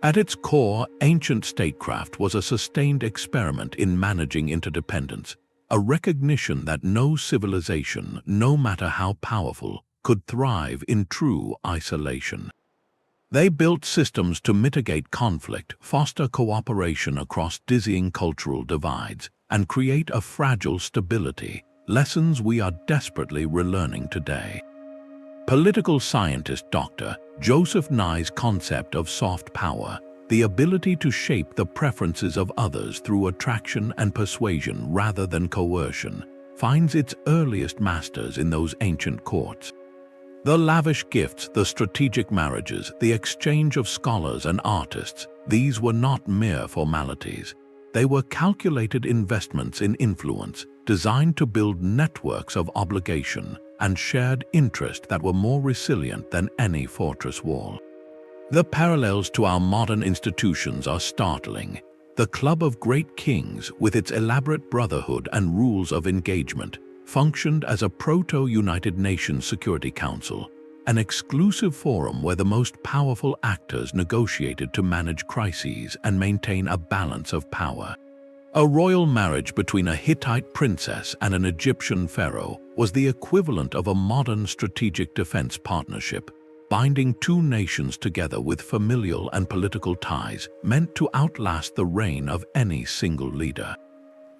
At its core, ancient statecraft was a sustained experiment in managing interdependence, a recognition that no civilization, no matter how powerful, could thrive in true isolation. They built systems to mitigate conflict, foster cooperation across dizzying cultural divides, and create a fragile stability, lessons we are desperately relearning today. Political scientist Dr. Joseph Nye's concept of soft power, the ability to shape the preferences of others through attraction and persuasion rather than coercion, finds its earliest masters in those ancient courts. The lavish gifts, the strategic marriages, the exchange of scholars and artists, these were not mere formalities. They were calculated investments in influence, designed to build networks of obligation and shared interest that were more resilient than any fortress wall. The parallels to our modern institutions are startling. The Club of Great Kings, with its elaborate brotherhood and rules of engagement, functioned as a proto-United Nations Security Council, an exclusive forum where the most powerful actors negotiated to manage crises and maintain a balance of power. A royal marriage between a Hittite princess and an Egyptian pharaoh was the equivalent of a modern strategic defense partnership, binding two nations together with familial and political ties meant to outlast the reign of any single leader.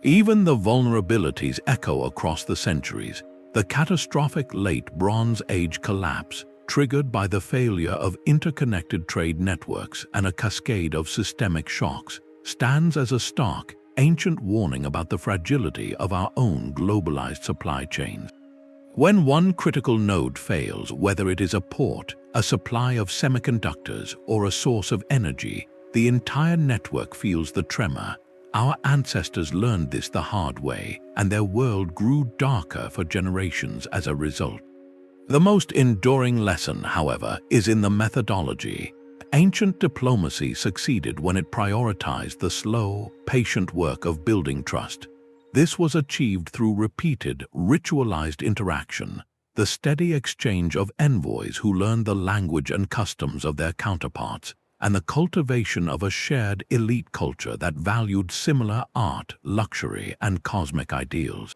Even the vulnerabilities echo across the centuries. The catastrophic late Bronze Age collapse, triggered by the failure of interconnected trade networks and a cascade of systemic shocks, stands as a stark, ancient warning about the fragility of our own globalized supply chains. When one critical node fails, whether it is a port, a supply of semiconductors, or a source of energy, the entire network feels the tremor. Our ancestors learned this the hard way, and their world grew darker for generations as a result. The most enduring lesson, however, is in the methodology. Ancient diplomacy succeeded when it prioritized the slow, patient work of building trust. This was achieved through repeated, ritualized interaction, the steady exchange of envoys who learned the language and customs of their counterparts, and the cultivation of a shared elite culture that valued similar art, luxury, and cosmic ideals.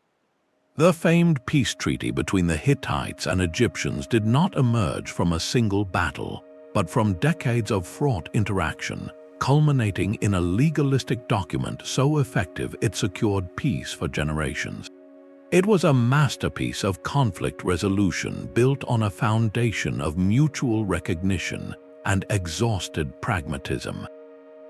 The famed peace treaty between the Hittites and Egyptians did not emerge from a single battle, but from decades of fraught interaction, culminating in a legalistic document so effective it secured peace for generations. It was a masterpiece of conflict resolution built on a foundation of mutual recognition and exhausted pragmatism.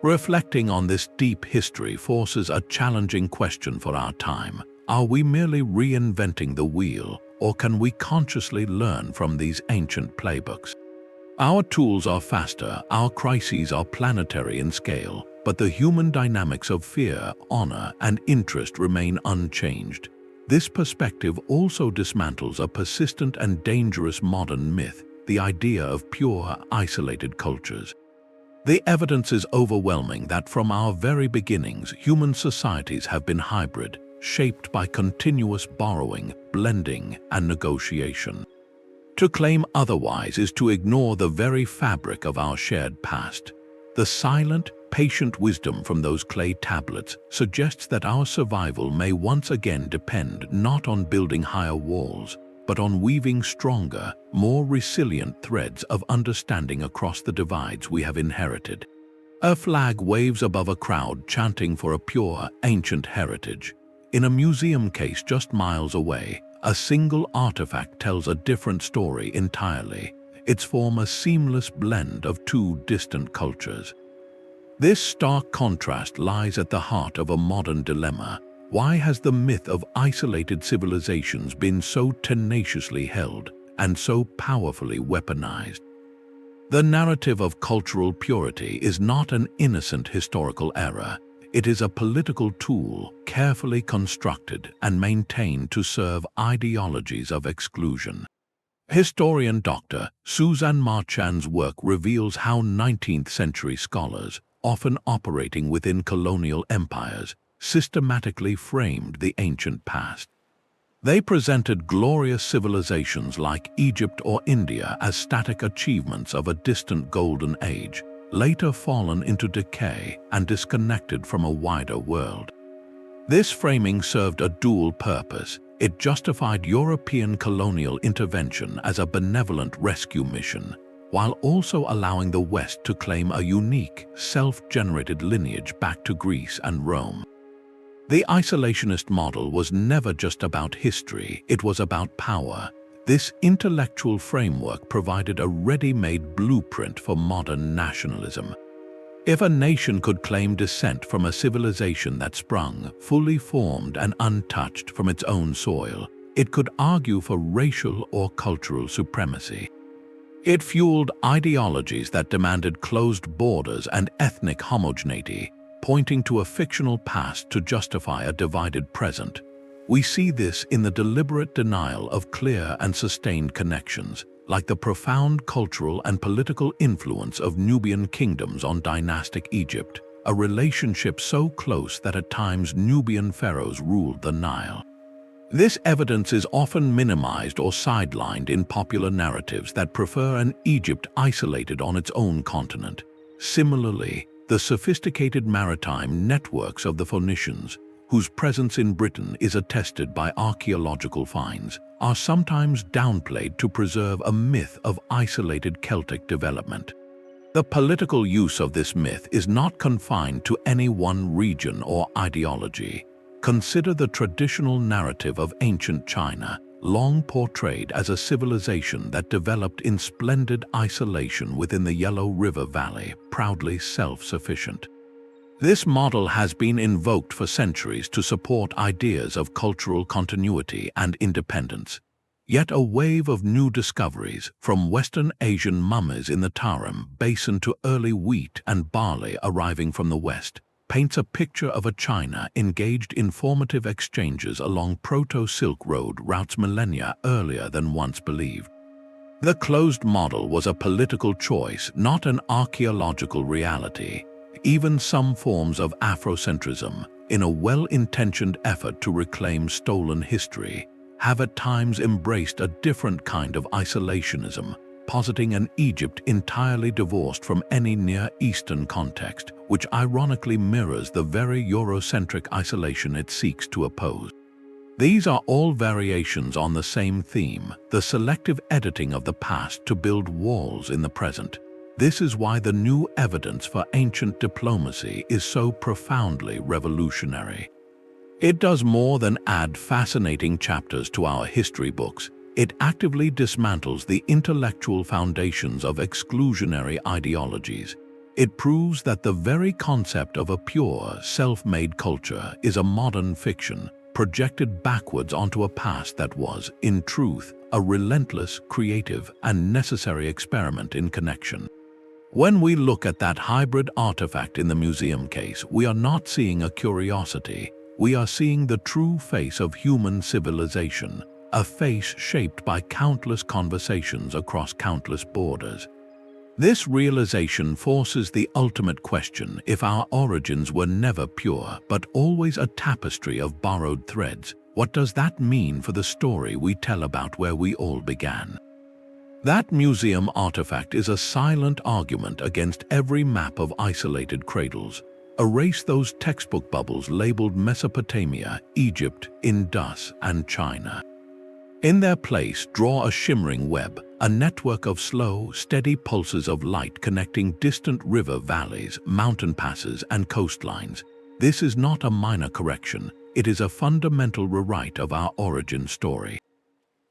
Reflecting on this deep history forces a challenging question for our time. Are we merely reinventing the wheel, or can we consciously learn from these ancient playbooks? Our tools are faster, our crises are planetary in scale, but the human dynamics of fear, honor, and interest remain unchanged. This perspective also dismantles a persistent and dangerous modern myth, the idea of pure, isolated cultures. The evidence is overwhelming that from our very beginnings, human societies have been hybrid, shaped by continuous borrowing, blending, and negotiation. To claim otherwise is to ignore the very fabric of our shared past. The silent, patient wisdom from those clay tablets suggests that our survival may once again depend not on building higher walls, but on weaving stronger, more resilient threads of understanding across the divides we have inherited. A flag waves above a crowd chanting for a pure, ancient heritage. In a museum case just miles away, a single artifact tells a different story entirely. Its form a seamless blend of two distant cultures. This stark contrast lies at the heart of a modern dilemma. Why has the myth of isolated civilizations been so tenaciously held and so powerfully weaponized? The narrative of cultural purity is not an innocent historical error. It is a political tool, carefully constructed and maintained to serve ideologies of exclusion. Historian Dr. Suzanne Marchand's work reveals how 19th-century scholars, often operating within colonial empires, systematically framed the ancient past. They presented glorious civilizations like Egypt or India as static achievements of a distant golden age, later fallen into decay and disconnected from a wider world. This framing served a dual purpose. It justified European colonial intervention as a benevolent rescue mission, while also allowing the West to claim a unique, self-generated lineage back to Greece and Rome. The isolationist model was never just about history, it was about power. This intellectual framework provided a ready-made blueprint for modern nationalism. If a nation could claim descent from a civilization that sprung, fully formed and untouched from its own soil, it could argue for racial or cultural supremacy. It fueled ideologies that demanded closed borders and ethnic homogeneity, pointing to a fictional past to justify a divided present. We see this in the deliberate denial of clear and sustained connections, like the profound cultural and political influence of Nubian kingdoms on dynastic Egypt, a relationship so close that at times Nubian pharaohs ruled the Nile. This evidence is often minimized or sidelined in popular narratives that prefer an Egypt isolated on its own continent. Similarly, the sophisticated maritime networks of the Phoenicians, whose presence in Britain is attested by archaeological finds, are sometimes downplayed to preserve a myth of isolated Celtic development. The political use of this myth is not confined to any one region or ideology. Consider the traditional narrative of ancient China, long portrayed as a civilization that developed in splendid isolation within the Yellow River Valley, proudly self-sufficient. This model has been invoked for centuries to support ideas of cultural continuity and independence. Yet a wave of new discoveries, from Western Asian mummies in the Tarim Basin to early wheat and barley arriving from the West, paints a picture of a China engaged in formative exchanges along Proto-Silk Road routes millennia earlier than once believed. The closed model was a political choice, not an archaeological reality. Even some forms of Afrocentrism, in a well-intentioned effort to reclaim stolen history, have at times embraced a different kind of isolationism, positing an Egypt entirely divorced from any Near Eastern context, which ironically mirrors the very Eurocentric isolation it seeks to oppose. These are all variations on the same theme, the selective editing of the past to build walls in the present. This is why the new evidence for ancient diplomacy is so profoundly revolutionary. It does more than add fascinating chapters to our history books. It actively dismantles the intellectual foundations of exclusionary ideologies. It proves that the very concept of a pure, self-made culture is a modern fiction, projected backwards onto a past that was, in truth, a relentless, creative, and necessary experiment in connection. When we look at that hybrid artifact in the museum case, we are not seeing a curiosity. We are seeing the true face of human civilization, a face shaped by countless conversations across countless borders. This realization forces the ultimate question: if our origins were never pure, but always a tapestry of borrowed threads, what does that mean for the story we tell about where we all began? That museum artifact is a silent argument against every map of isolated cradles. Erase those textbook bubbles labeled Mesopotamia, Egypt, Indus, and China. In their place, draw a shimmering web, a network of slow, steady pulses of light connecting distant river valleys, mountain passes, and coastlines. This is not a minor correction. It is a fundamental rewrite of our origin story.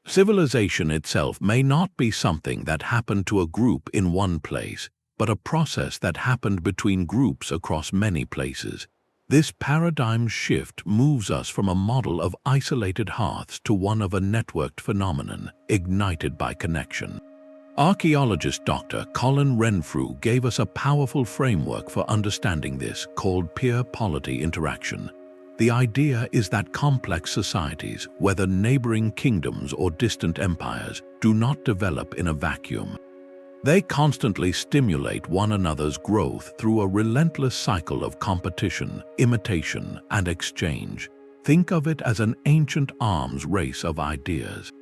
Civilization itself may not be something that happened to a group in one place, but a process that happened between groups across many places. This paradigm shift moves us from a model of isolated hearths to one of a networked phenomenon, ignited by connection. Archaeologist Dr. Colin Renfrew gave us a powerful framework for understanding this, called peer-polity interaction. The idea is that complex societies, whether neighboring kingdoms or distant empires, do not develop in a vacuum. They constantly stimulate one another's growth through a relentless cycle of competition, imitation, and exchange. Think of it as an ancient arms race of ideas.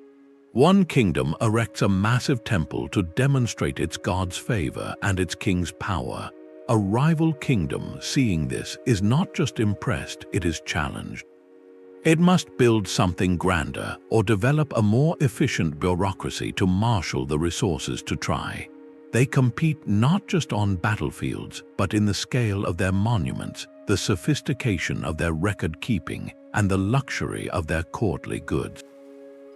One kingdom erects a massive temple to demonstrate its god's favor and its king's power. A rival kingdom, seeing this, is not just impressed, it is challenged. It must build something grander or develop a more efficient bureaucracy to marshal the resources to try. They compete not just on battlefields, but in the scale of their monuments, the sophistication of their record-keeping, and the luxury of their courtly goods.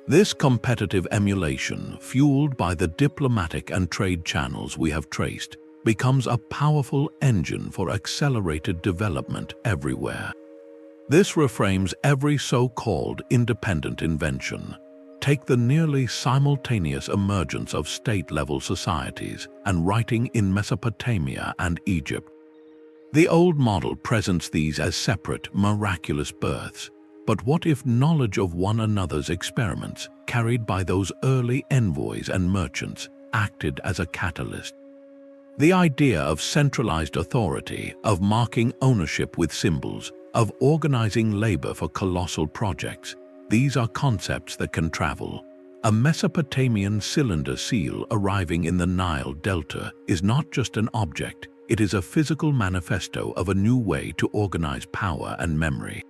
This competitive emulation, fueled by the diplomatic and trade channels we have traced, becomes a powerful engine for accelerated development everywhere. This reframes every so-called independent invention. Take the nearly simultaneous emergence of state-level societies and writing in Mesopotamia and Egypt. The old model presents these as separate, miraculous births. But what if knowledge of one another's experiments, carried by those early envoys and merchants, acted as a catalyst? The idea of centralized authority, of marking ownership with symbols, of organizing labor for colossal projects, these are concepts that can travel. A Mesopotamian cylinder seal arriving in the Nile Delta is not just an object, it is a physical manifesto of a new way to organize power and memory.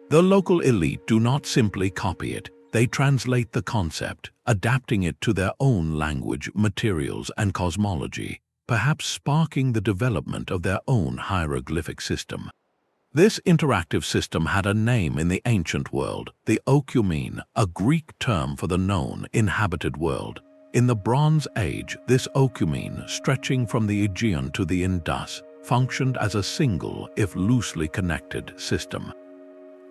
The local elite do not simply copy it, they translate the concept, adapting it to their own language, materials, and cosmology, perhaps sparking the development of their own hieroglyphic system. This interactive system had a name in the ancient world, the oikoumene, a Greek term for the known, inhabited world. In the Bronze Age, this oikoumene, stretching from the Aegean to the Indus, functioned as a single, if loosely connected, system.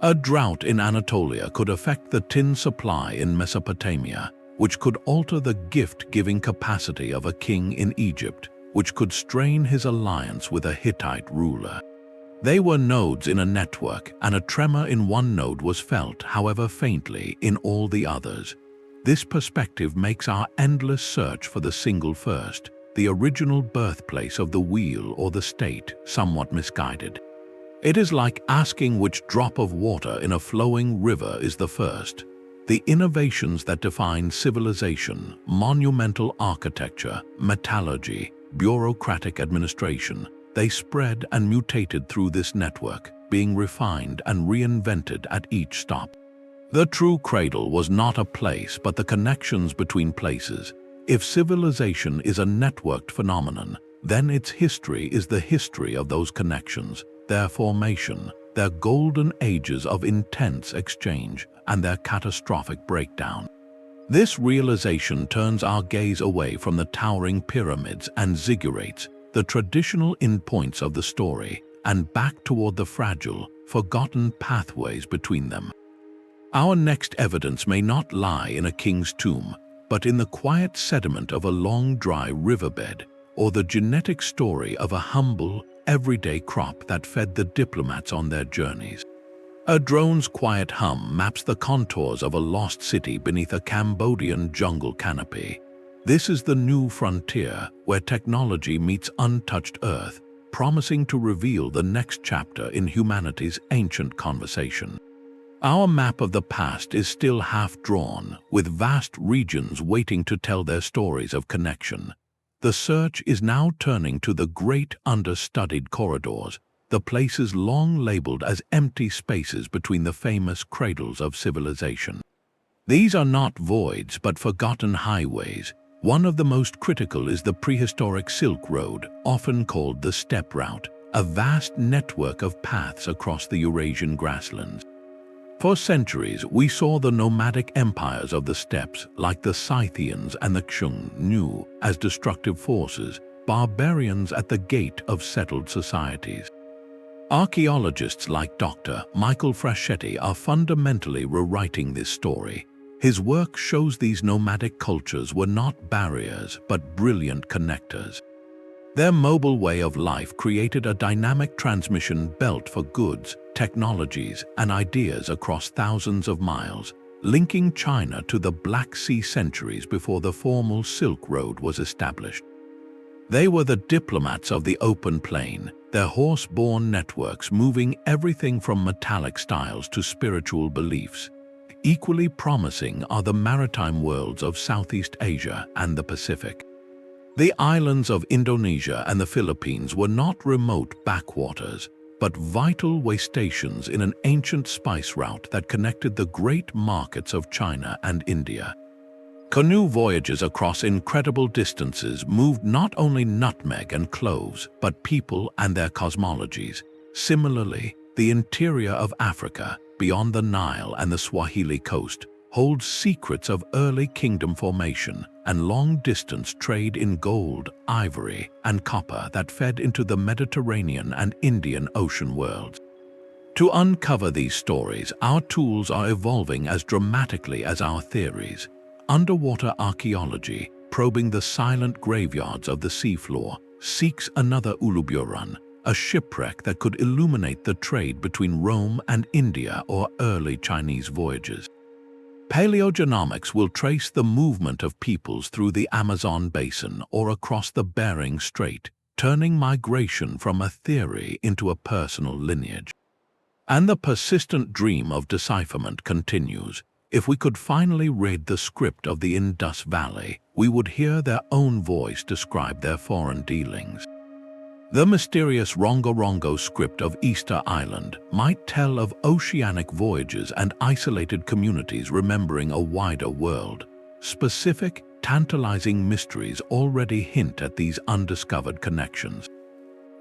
A drought in Anatolia could affect the tin supply in Mesopotamia, which could alter the gift-giving capacity of a king in Egypt, which could strain his alliance with a Hittite ruler. They were nodes in a network, and a tremor in one node was felt, however faintly, in all the others. This perspective makes our endless search for the single first, the original birthplace of the wheel or the state, somewhat misguided. It is like asking which drop of water in a flowing river is the first. The innovations that define civilization, monumental architecture, metallurgy, bureaucratic administration, they spread and mutated through this network, being refined and reinvented at each stop. The true cradle was not a place but the connections between places. If civilization is a networked phenomenon, then its history is the history of those connections, their formation, their golden ages of intense exchange, and their catastrophic breakdown. This realization turns our gaze away from the towering pyramids and ziggurats, the traditional endpoints of the story, and back toward the fragile, forgotten pathways between them. Our next evidence may not lie in a king's tomb, but in the quiet sediment of a long dry riverbed, or the genetic story of a humble, everyday crop that fed the diplomats on their journeys. A drone's quiet hum maps the contours of a lost city beneath a Cambodian jungle canopy. This is the new frontier where technology meets untouched earth, promising to reveal the next chapter in humanity's ancient conversation. Our map of the past is still half drawn, with vast regions waiting to tell their stories of connection. The search is now turning to the great understudied corridors, the places long labeled as empty spaces between the famous cradles of civilization. These are not voids but forgotten highways. One of the most critical is the prehistoric Silk Road, often called the Steppe Route, a vast network of paths across the Eurasian grasslands. For centuries, we saw the nomadic empires of the steppes, like the Scythians and the Xiongnu, as destructive forces, barbarians at the gate of settled societies. Archaeologists like Dr. Michael Fraschetti are fundamentally rewriting this story. His work shows these nomadic cultures were not barriers but brilliant connectors. Their mobile way of life created a dynamic transmission belt for goods, technologies, and ideas across thousands of miles, linking China to the Black Sea centuries before the formal Silk Road was established. They were the diplomats of the open plain, their horse-borne networks moving everything from metallic styles to spiritual beliefs. Equally promising are the maritime worlds of Southeast Asia and the Pacific. The islands of Indonesia and the Philippines were not remote backwaters, but vital way stations in an ancient spice route that connected the great markets of China and India. Canoe voyages across incredible distances moved not only nutmeg and cloves, but people and their cosmologies. Similarly, the interior of Africa, beyond the Nile and the Swahili coast, holds secrets of early kingdom formation and long-distance trade in gold, ivory, and copper that fed into the Mediterranean and Indian Ocean worlds. To uncover these stories, our tools are evolving as dramatically as our theories. Underwater archaeology, probing the silent graveyards of the seafloor, seeks another Uluburun, a shipwreck that could illuminate the trade between Rome and India or early Chinese voyages. Paleogenomics will trace the movement of peoples through the Amazon basin or across the Bering Strait, turning migration from a theory into a personal lineage. And the persistent dream of decipherment continues. If we could finally read the script of the Indus Valley, we would hear their own voice describe their foreign dealings. The mysterious Rongo-Rongo script of Easter Island might tell of oceanic voyages and isolated communities remembering a wider world. Specific, tantalizing mysteries already hint at these undiscovered connections.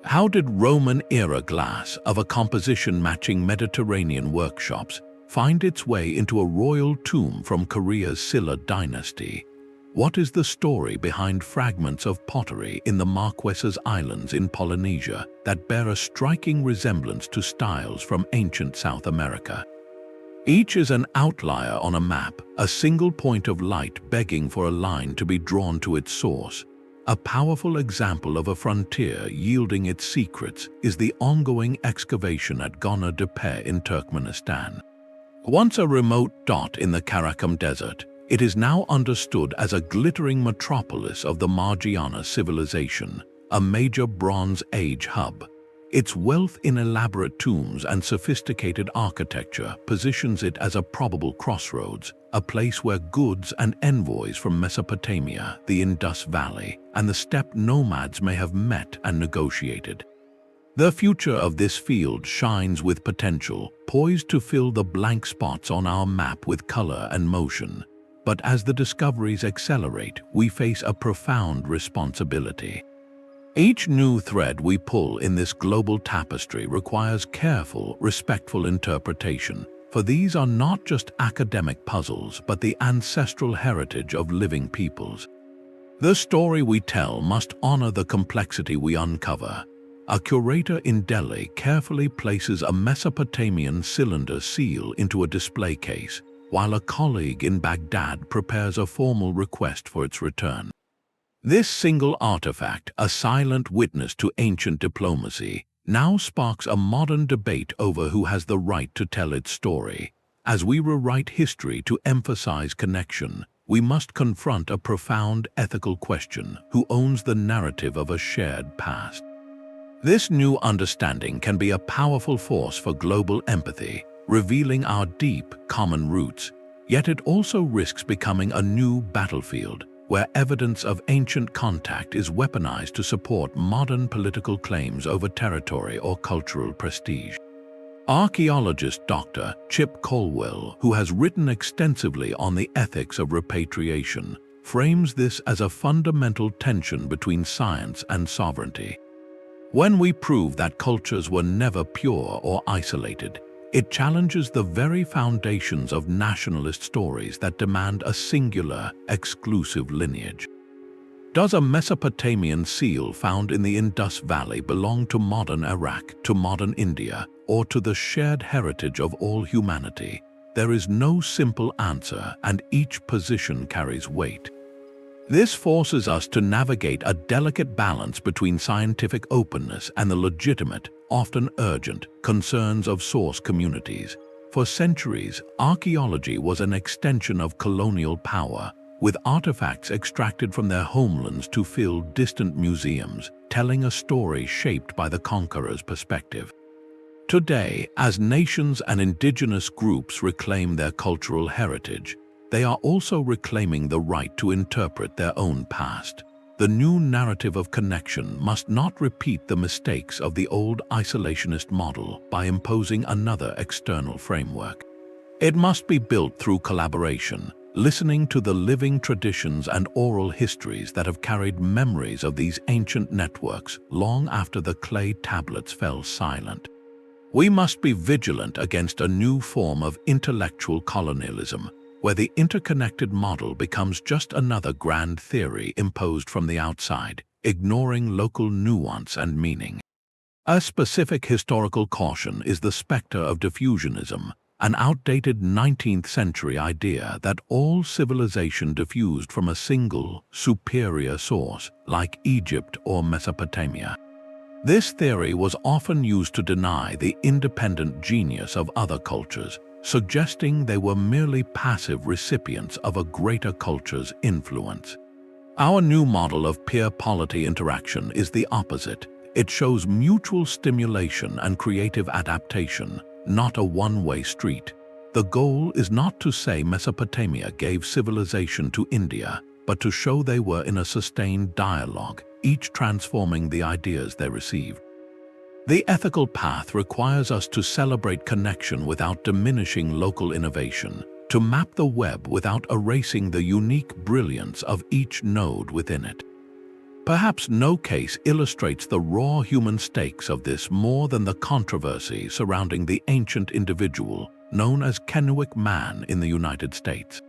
How did Roman-era glass of a composition matching Mediterranean workshops find its way into a royal tomb from Korea's Silla dynasty? What is the story behind fragments of pottery in the Marquesas Islands in Polynesia that bear a striking resemblance to styles from ancient South America? Each is an outlier on a map, a single point of light begging for a line to be drawn to its source. A powerful example of a frontier yielding its secrets is the ongoing excavation at Gona Tepe in Turkmenistan. Once a remote dot in the Karakum Desert, it is now understood as a glittering metropolis of the Margiana civilization, a major Bronze Age hub. Its wealth in elaborate tombs and sophisticated architecture positions it as a probable crossroads, a place where goods and envoys from Mesopotamia, the Indus Valley, and the steppe nomads may have met and negotiated. The future of this field shines with potential, poised to fill the blank spots on our map with color and motion. But as the discoveries accelerate, we face a profound responsibility. Each new thread we pull in this global tapestry requires careful, respectful interpretation, for these are not just academic puzzles but the ancestral heritage of living peoples. The story we tell must honor the complexity we uncover. A curator in Delhi carefully places a Mesopotamian cylinder seal into a display case, while a colleague in Baghdad prepares a formal request for its return. This single artifact, a silent witness to ancient diplomacy, now sparks a modern debate over who has the right to tell its story. As we rewrite history to emphasize connection, we must confront a profound ethical question: who owns the narrative of a shared past? This new understanding can be a powerful force for global empathy, revealing our deep, common roots, yet it also risks becoming a new battlefield, where evidence of ancient contact is weaponized to support modern political claims over territory or cultural prestige. Archaeologist Dr. Chip Colwell, who has written extensively on the ethics of repatriation, frames this as a fundamental tension between science and sovereignty. When we prove that cultures were never pure or isolated, it challenges the very foundations of nationalist stories that demand a singular, exclusive lineage. Does a Mesopotamian seal found in the Indus Valley belong to modern Iraq, to modern India, or to the shared heritage of all humanity? There is no simple answer, and each position carries weight. This forces us to navigate a delicate balance between scientific openness and the legitimate, often urgent, concerns of source communities. For centuries, archaeology was an extension of colonial power, with artifacts extracted from their homelands to fill distant museums, telling a story shaped by the conqueror's perspective. Today, as nations and indigenous groups reclaim their cultural heritage, they are also reclaiming the right to interpret their own past. The new narrative of connection must not repeat the mistakes of the old isolationist model by imposing another external framework. It must be built through collaboration, listening to the living traditions and oral histories that have carried memories of these ancient networks long after the clay tablets fell silent. We must be vigilant against a new form of intellectual colonialism, where the interconnected model becomes just another grand theory imposed from the outside, ignoring local nuance and meaning. A specific historical caution is the specter of diffusionism, an outdated 19th century idea that all civilization diffused from a single, superior source, like Egypt or Mesopotamia. This theory was often used to deny the independent genius of other cultures, suggesting they were merely passive recipients of a greater culture's influence. Our new model of peer-polity interaction is the opposite. It shows mutual stimulation and creative adaptation, not a one-way street. The goal is not to say Mesopotamia gave civilization to India, but to show they were in a sustained dialogue, each transforming the ideas they received. The ethical path requires us to celebrate connection without diminishing local innovation, to map the web without erasing the unique brilliance of each node within it. Perhaps no case illustrates the raw human stakes of this more than the controversy surrounding the ancient individual known as Kennewick Man in the United States.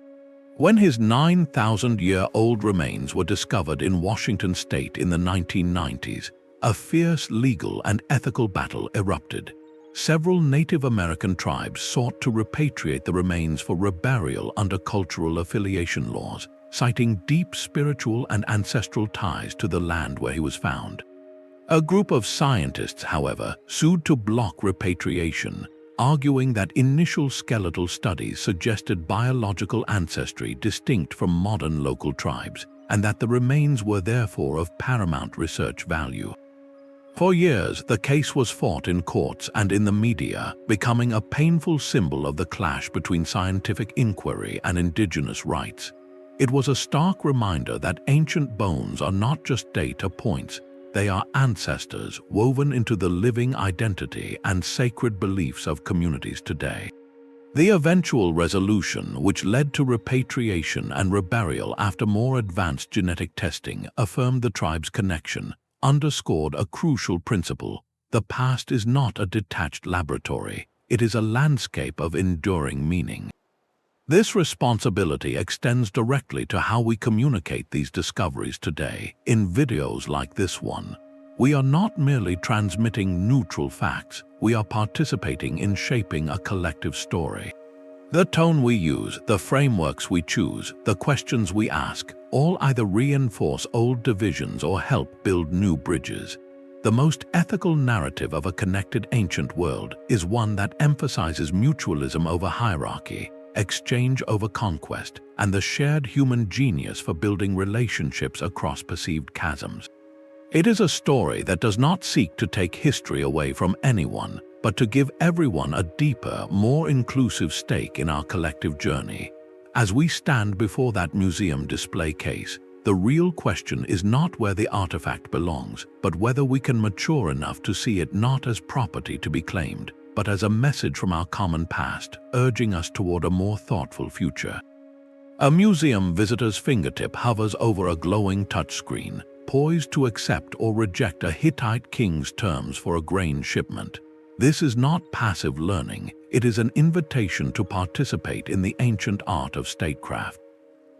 When his 9,000-year-old remains were discovered in Washington state in the 1990s, a fierce legal and ethical battle erupted. Several Native American tribes sought to repatriate the remains for reburial under cultural affiliation laws, citing deep spiritual and ancestral ties to the land where he was found. A group of scientists, however, sued to block repatriation, arguing that initial skeletal studies suggested biological ancestry distinct from modern local tribes, and that the remains were therefore of paramount research value. For years, the case was fought in courts and in the media, becoming a painful symbol of the clash between scientific inquiry and indigenous rights. It was a stark reminder that ancient bones are not just data points, they are ancestors woven into the living identity and sacred beliefs of communities today. The eventual resolution, which led to repatriation and reburial after more advanced genetic testing, affirmed the tribe's connection, underscored a crucial principle: the past is not a detached laboratory, it is a landscape of enduring meaning. This responsibility extends directly to how we communicate these discoveries today. In videos like this one, we are not merely transmitting neutral facts, we are participating in shaping a collective story. The tone we use, the frameworks we choose, the questions we ask, all either reinforce old divisions or help build new bridges. The most ethical narrative of a connected ancient world is one that emphasizes mutualism over hierarchy, exchange over conquest, and the shared human genius for building relationships across perceived chasms. It is a story that does not seek to take history away from anyone, but to give everyone a deeper, more inclusive stake in our collective journey. As we stand before that museum display case, the real question is not where the artifact belongs, but whether we can mature enough to see it not as property to be claimed, but as a message from our common past, urging us toward a more thoughtful future. A museum visitor's fingertip hovers over a glowing touchscreen, poised to accept or reject a Hittite king's terms for a grain shipment. This is not passive learning, it is an invitation to participate in the ancient art of statecraft.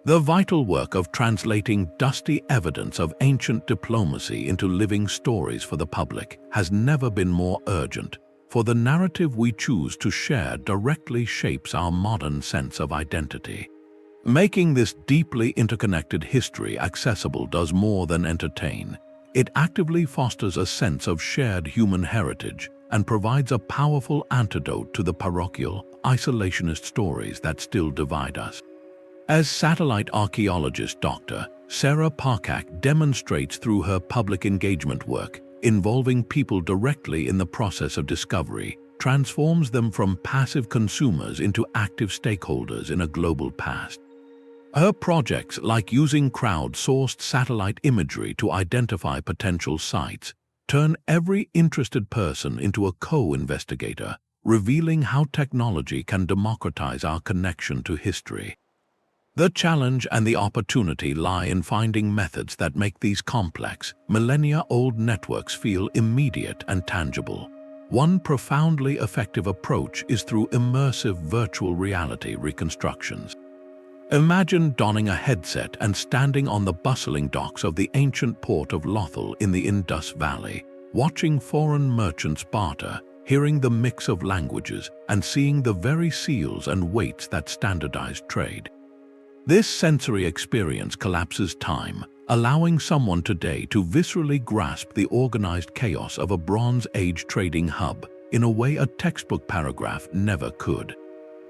The vital work of translating dusty evidence of ancient diplomacy into living stories for the public has never been more urgent, for the narrative we choose to share directly shapes our modern sense of identity. Making this deeply interconnected history accessible does more than entertain. It actively fosters a sense of shared human heritage and provides a powerful antidote to the parochial, isolationist stories that still divide us. As satellite archaeologist Dr. Sarah Parkak demonstrates through her public engagement work, involving people directly in the process of discovery transforms them from passive consumers into active stakeholders in a global past. Her projects, like using crowd-sourced satellite imagery to identify potential sites, turn every interested person into a co-investigator, revealing how technology can democratize our connection to history. The challenge and the opportunity lie in finding methods that make these complex, millennia-old networks feel immediate and tangible. One profoundly effective approach is through immersive virtual reality reconstructions. Imagine donning a headset and standing on the bustling docks of the ancient port of Lothal in the Indus Valley, watching foreign merchants barter, hearing the mix of languages, and seeing the very seals and weights that standardized trade. This sensory experience collapses time, allowing someone today to viscerally grasp the organized chaos of a Bronze Age trading hub in a way a textbook paragraph never could.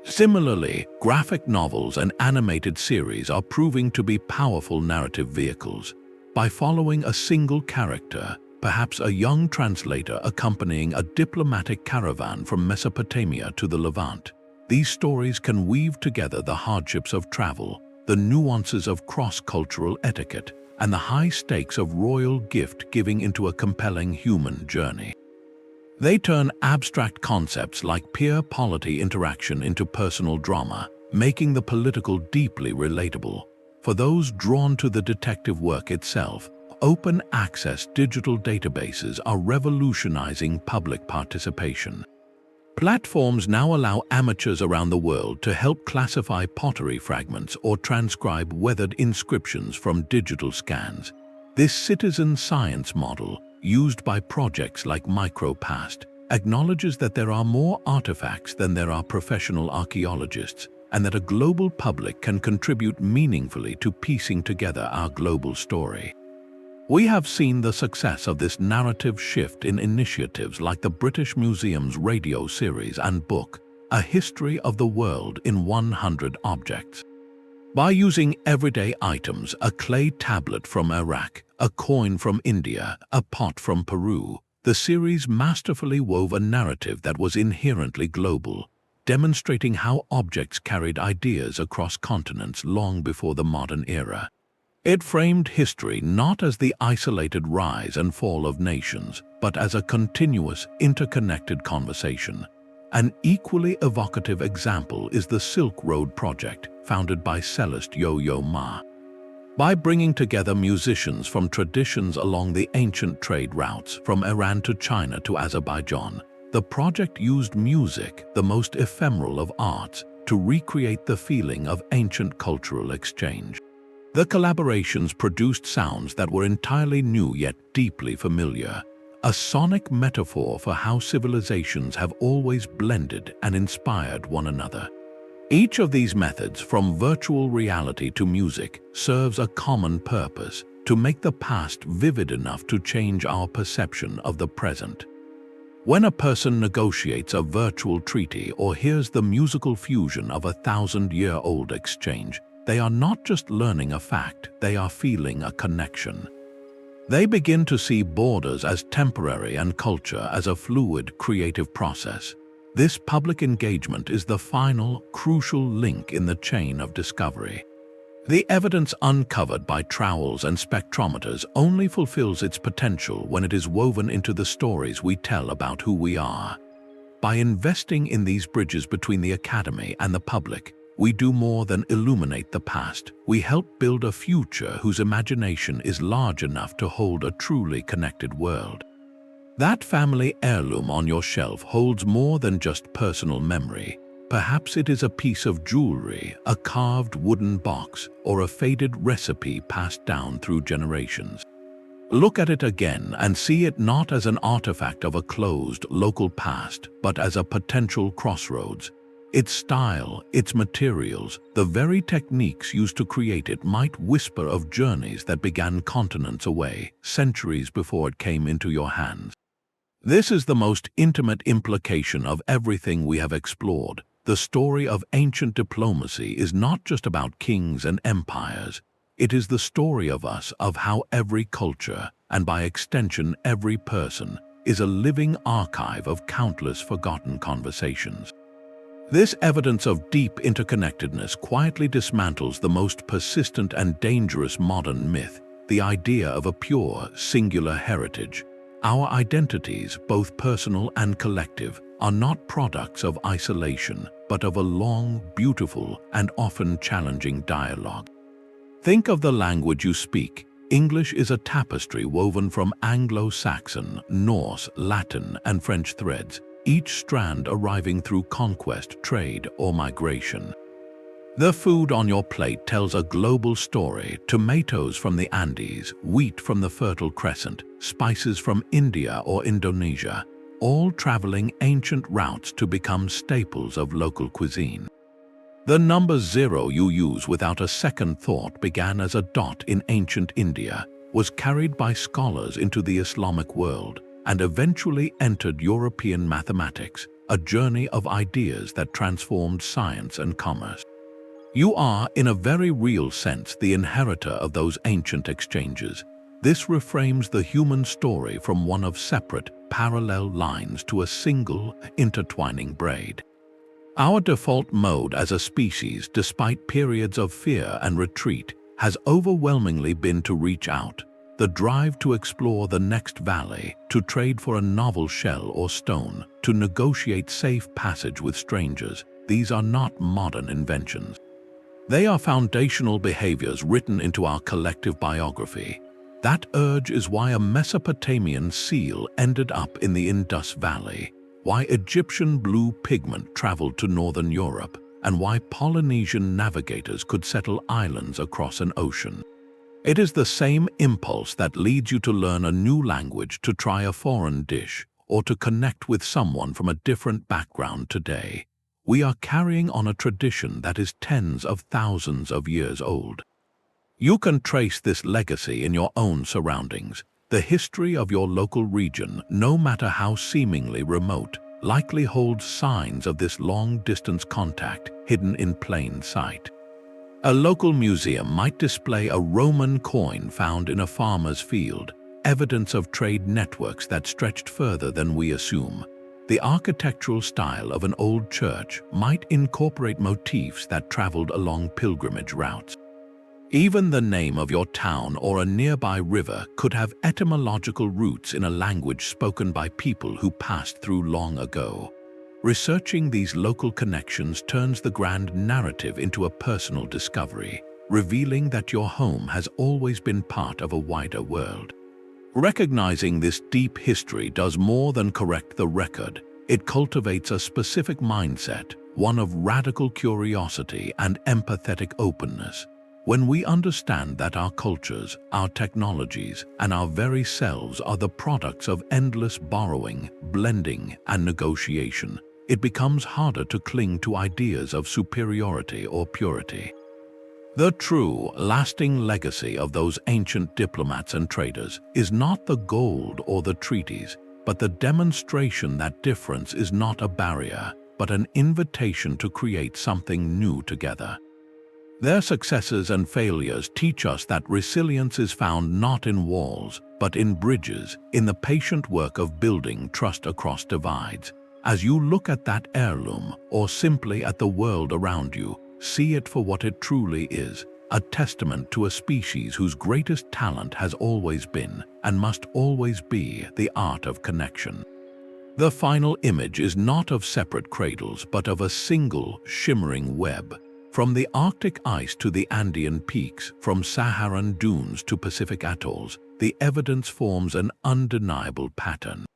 Similarly, graphic novels and animated series are proving to be powerful narrative vehicles. By following a single character, perhaps a young translator accompanying a diplomatic caravan from Mesopotamia to the Levant, these stories can weave together the hardships of travel, the nuances of cross-cultural etiquette, and the high stakes of royal gift-giving into a compelling human journey. They turn abstract concepts like peer-polity interaction into personal drama, making the political deeply relatable. For those drawn to the detective work itself, open-access digital databases are revolutionizing public participation. Platforms now allow amateurs around the world to help classify pottery fragments or transcribe weathered inscriptions from digital scans. This citizen science model, used by projects like MicroPast, acknowledges that there are more artifacts than there are professional archaeologists, and that a global public can contribute meaningfully to piecing together our global story. We have seen the success of this narrative shift in initiatives like the British Museum's radio series and book, A History of the World in 100 Objects. By using everyday items, a clay tablet from Iraq, a coin from India, a pot from Peru, the series masterfully wove a narrative that was inherently global, demonstrating how objects carried ideas across continents long before the modern era. It framed history not as the isolated rise and fall of nations, but as a continuous, interconnected conversation. An equally evocative example is the Silk Road project, founded by cellist Yo-Yo Ma. By bringing together musicians from traditions along the ancient trade routes from Iran to China to Azerbaijan, the project used music, the most ephemeral of arts, to recreate the feeling of ancient cultural exchange. The collaborations produced sounds that were entirely new yet deeply familiar, a sonic metaphor for how civilizations have always blended and inspired one another. Each of these methods, from virtual reality to music, serves a common purpose: to make the past vivid enough to change our perception of the present. When a person negotiates a virtual treaty or hears the musical fusion of a 1,000-year-old exchange, they are not just learning a fact, they are feeling a connection. They begin to see borders as temporary and culture as a fluid, creative process. This public engagement is the final, crucial link in the chain of discovery. The evidence uncovered by trowels and spectrometers only fulfills its potential when it is woven into the stories we tell about who we are. By investing in these bridges between the academy and the public, we do more than illuminate the past. We help build a future whose imagination is large enough to hold a truly connected world. That family heirloom on your shelf holds more than just personal memory. Perhaps it is a piece of jewelry, a carved wooden box, or a faded recipe passed down through generations. Look at it again and see it not as an artifact of a closed, local past, but as a potential crossroads. Its style, its materials, the very techniques used to create it might whisper of journeys that began continents away, centuries before it came into your hands. This is the most intimate implication of everything we have explored. The story of ancient diplomacy is not just about kings and empires. It is the story of us, of how every culture, and by extension every person, is a living archive of countless forgotten conversations. This evidence of deep interconnectedness quietly dismantles the most persistent and dangerous modern myth, the idea of a pure, singular heritage. Our identities, both personal and collective, are not products of isolation, but of a long, beautiful, and often challenging dialogue. Think of the language you speak. English is a tapestry woven from Anglo-Saxon, Norse, Latin, and French threads, each strand arriving through conquest, trade, or migration. The food on your plate tells a global story: tomatoes from the Andes, wheat from the Fertile Crescent, spices from India or Indonesia, all traveling ancient routes to become staples of local cuisine. The number 0 you use without a second thought began as a dot in ancient India, was carried by scholars into the Islamic world, and eventually entered European mathematics, a journey of ideas that transformed science and commerce. You are, in a very real sense, the inheritor of those ancient exchanges. This reframes the human story from one of separate, parallel lines to a single, intertwining braid. Our default mode as a species, despite periods of fear and retreat, has overwhelmingly been to reach out. The drive to explore the next valley, to trade for a novel shell or stone, to negotiate safe passage with strangers, these are not modern inventions. They are foundational behaviors written into our collective biography. That urge is why a Mesopotamian seal ended up in the Indus Valley, why Egyptian blue pigment traveled to northern Europe, and why Polynesian navigators could settle islands across an ocean. It is the same impulse that leads you to learn a new language, to try a foreign dish, or to connect with someone from a different background today. We are carrying on a tradition that is tens of thousands of years old. You can trace this legacy in your own surroundings. The history of your local region, no matter how seemingly remote, likely holds signs of this long-distance contact hidden in plain sight. A local museum might display a Roman coin found in a farmer's field, evidence of trade networks that stretched further than we assume. The architectural style of an old church might incorporate motifs that traveled along pilgrimage routes. Even the name of your town or a nearby river could have etymological roots in a language spoken by people who passed through long ago. Researching these local connections turns the grand narrative into a personal discovery, revealing that your home has always been part of a wider world. Recognizing this deep history does more than correct the record. It cultivates a specific mindset, one of radical curiosity and empathetic openness. When we understand that our cultures, our technologies, and our very selves are the products of endless borrowing, blending, and negotiation, it becomes harder to cling to ideas of superiority or purity. The true, lasting legacy of those ancient diplomats and traders is not the gold or the treaties, but the demonstration that difference is not a barrier, but an invitation to create something new together. Their successes and failures teach us that resilience is found not in walls, but in bridges, in the patient work of building trust across divides. As you look at that heirloom, or simply at the world around you, see it for what it truly is, a testament to a species whose greatest talent has always been, and must always be, the art of connection. The final image is not of separate cradles, but of a single, shimmering web. From the Arctic ice to the Andean peaks, from Saharan dunes to Pacific atolls, the evidence forms an undeniable pattern.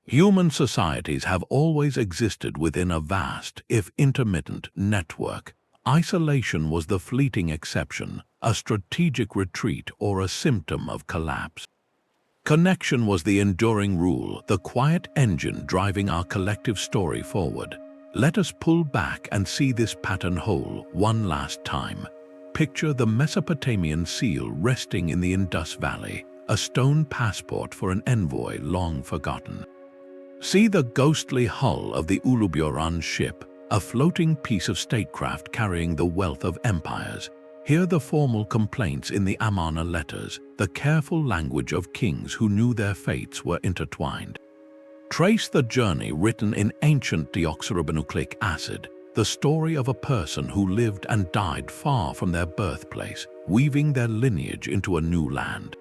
Human societies have always existed within a vast, if intermittent, network. Isolation was the fleeting exception, a strategic retreat, or a symptom of collapse. Connection was the enduring rule, the quiet engine driving our collective story forward. Let us pull back and see this pattern whole one last time. Picture the Mesopotamian seal resting in the Indus Valley, a stone passport for an envoy long forgotten. See the ghostly hull of the Uluburun ship, a floating piece of statecraft carrying the wealth of empires. Hear the formal complaints in the Amarna letters, the careful language of kings who knew their fates were intertwined. Trace the journey written in ancient deoxyribonucleic acid, the story of a person who lived and died far from their birthplace, weaving their lineage into a new land.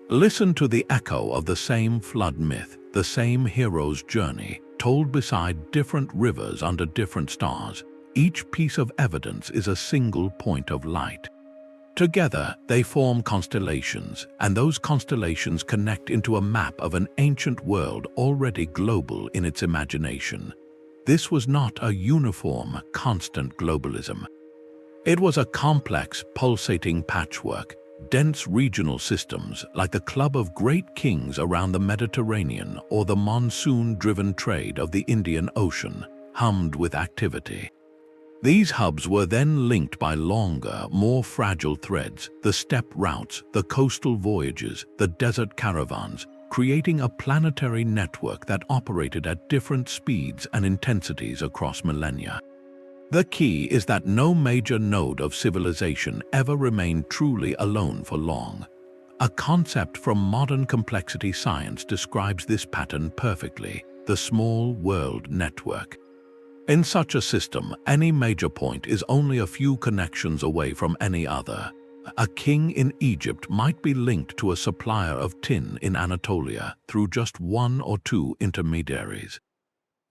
Listen to the echo of the same flood myth, the same hero's journey, told beside different rivers under different stars. Each piece of evidence is a single point of light. Together, they form constellations, and those constellations connect into a map of an ancient world already global in its imagination. This was not a uniform, constant globalism. It was a complex, pulsating patchwork, dense regional systems like the club of great kings around the Mediterranean or the monsoon-driven trade of the Indian Ocean, hummed with activity. These hubs were then linked by longer, more fragile threads, the steppe routes, the coastal voyages, the desert caravans, creating a planetary network that operated at different speeds and intensities across millennia. The key is that no major node of civilization ever remained truly alone for long. A concept from modern complexity science describes this pattern perfectly: the small world network. In such a system, any major point is only a few connections away from any other. A king in Egypt might be linked to a supplier of tin in Anatolia through just one or two intermediaries.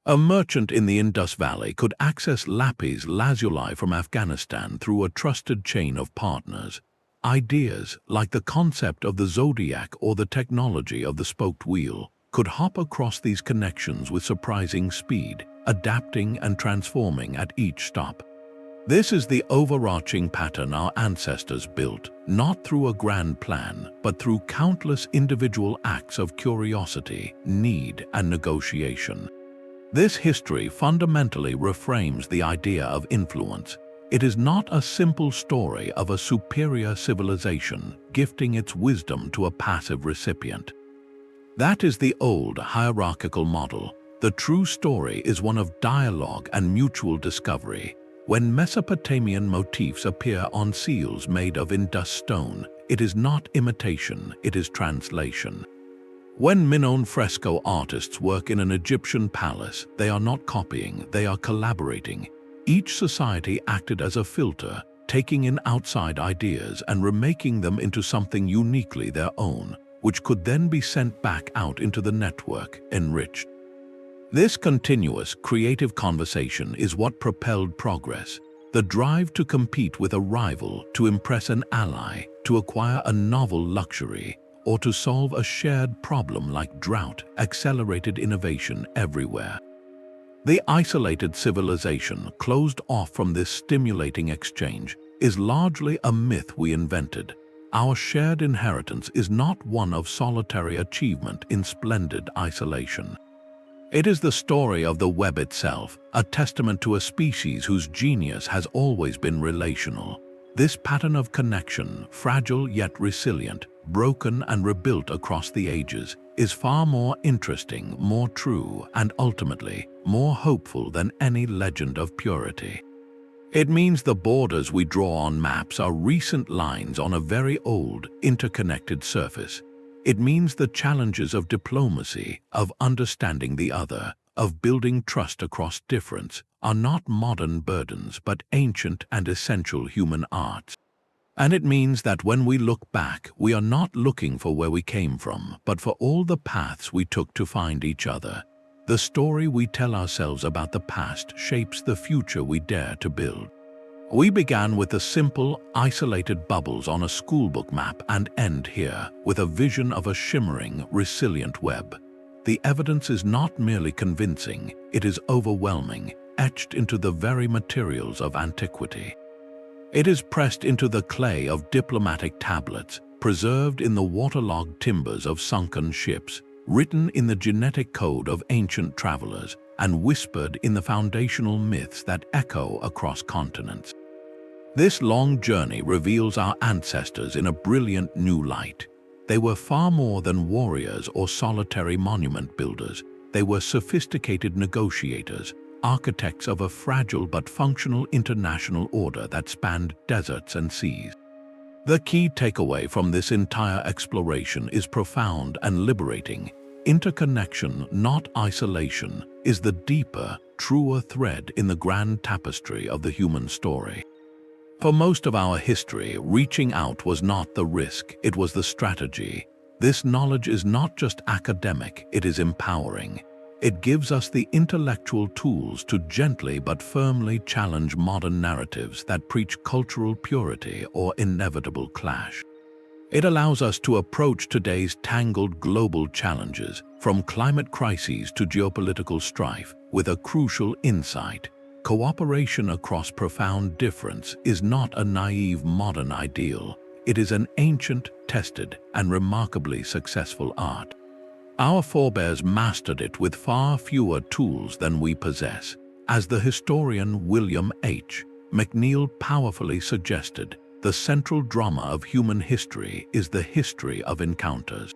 A merchant in the Indus Valley could access Lapis Lazuli from Afghanistan through a trusted chain of partners. Ideas, like the concept of the zodiac or the technology of the spoked wheel, could hop across these connections with surprising speed, adapting and transforming at each stop. This is the overarching pattern our ancestors built, not through a grand plan, but through countless individual acts of curiosity, need, and negotiation. This history fundamentally reframes the idea of influence. It is not a simple story of a superior civilization gifting its wisdom to a passive recipient. That is the old hierarchical model. The true story is one of dialogue and mutual discovery. When Mesopotamian motifs appear on seals made of Indus stone, it is not imitation, it is translation. When Minoan fresco artists work in an Egyptian palace, they are not copying, they are collaborating. Each society acted as a filter, taking in outside ideas and remaking them into something uniquely their own, which could then be sent back out into the network, enriched. This continuous, creative conversation is what propelled progress. The drive to compete with a rival, to impress an ally, to acquire a novel luxury, or to solve a shared problem like drought, accelerated innovation everywhere. The isolated civilization closed off from this stimulating exchange is largely a myth we invented. Our shared inheritance is not one of solitary achievement in splendid isolation. It is the story of the web itself, a testament to a species whose genius has always been relational. This pattern of connection, fragile yet resilient, broken and rebuilt across the ages, is far more interesting, more true, and ultimately, more hopeful than any legend of purity. It means the borders we draw on maps are recent lines on a very old, interconnected surface. It means the challenges of diplomacy, of understanding the other, of building trust across difference, are not modern burdens but ancient and essential human arts. And it means that when we look back, we are not looking for where we came from, but for all the paths we took to find each other. The story we tell ourselves about the past shapes the future we dare to build. We began with the simple, isolated bubbles on a schoolbook map and end here with a vision of a shimmering, resilient web. The evidence is not merely convincing, it is overwhelming, etched into the very materials of antiquity. It is pressed into the clay of diplomatic tablets, preserved in the waterlogged timbers of sunken ships, written in the genetic code of ancient travelers, and whispered in the foundational myths that echo across continents. This long journey reveals our ancestors in a brilliant new light. They were far more than warriors or solitary monument builders. They were sophisticated negotiators, architects of a fragile but functional international order that spanned deserts and seas. The key takeaway from this entire exploration is profound and liberating. Interconnection, not isolation, is the deeper, truer thread in the grand tapestry of the human story. For most of our history, reaching out was not the risk, it was the strategy. This knowledge is not just academic, it is empowering. It gives us the intellectual tools to gently but firmly challenge modern narratives that preach cultural purity or inevitable clash. It allows us to approach today's tangled global challenges, from climate crises to geopolitical strife, with a crucial insight. Cooperation across profound difference is not a naive modern ideal. It is an ancient, tested, and remarkably successful art. Our forebears mastered it with far fewer tools than we possess, As the historian William H. McNeill powerfully suggested, the central drama of human history is the history of encounters.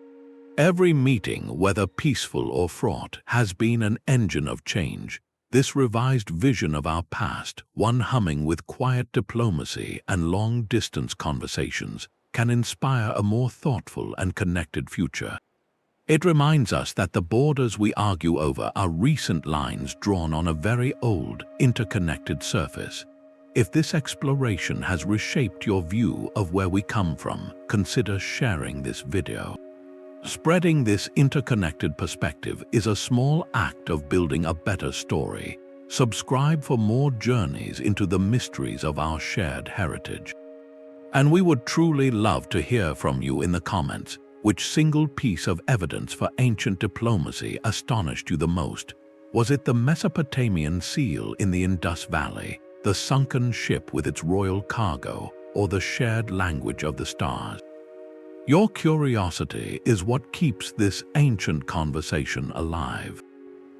Every meeting, whether peaceful or fraught, has been an engine of change. This revised vision of our past, one humming with quiet diplomacy and long-distance conversations, can inspire a more thoughtful and connected future. It reminds us that the borders we argue over are recent lines drawn on a very old, interconnected surface. If this exploration has reshaped your view of where we come from, consider sharing this video. Spreading this interconnected perspective is a small act of building a better story. Subscribe for more journeys into the mysteries of our shared heritage. And we would truly love to hear from you in the comments. Which single piece of evidence for ancient diplomacy astonished you the most? Was it the Mesopotamian seal in the Indus Valley, the sunken ship with its royal cargo, or the shared language of the stars? Your curiosity is what keeps this ancient conversation alive.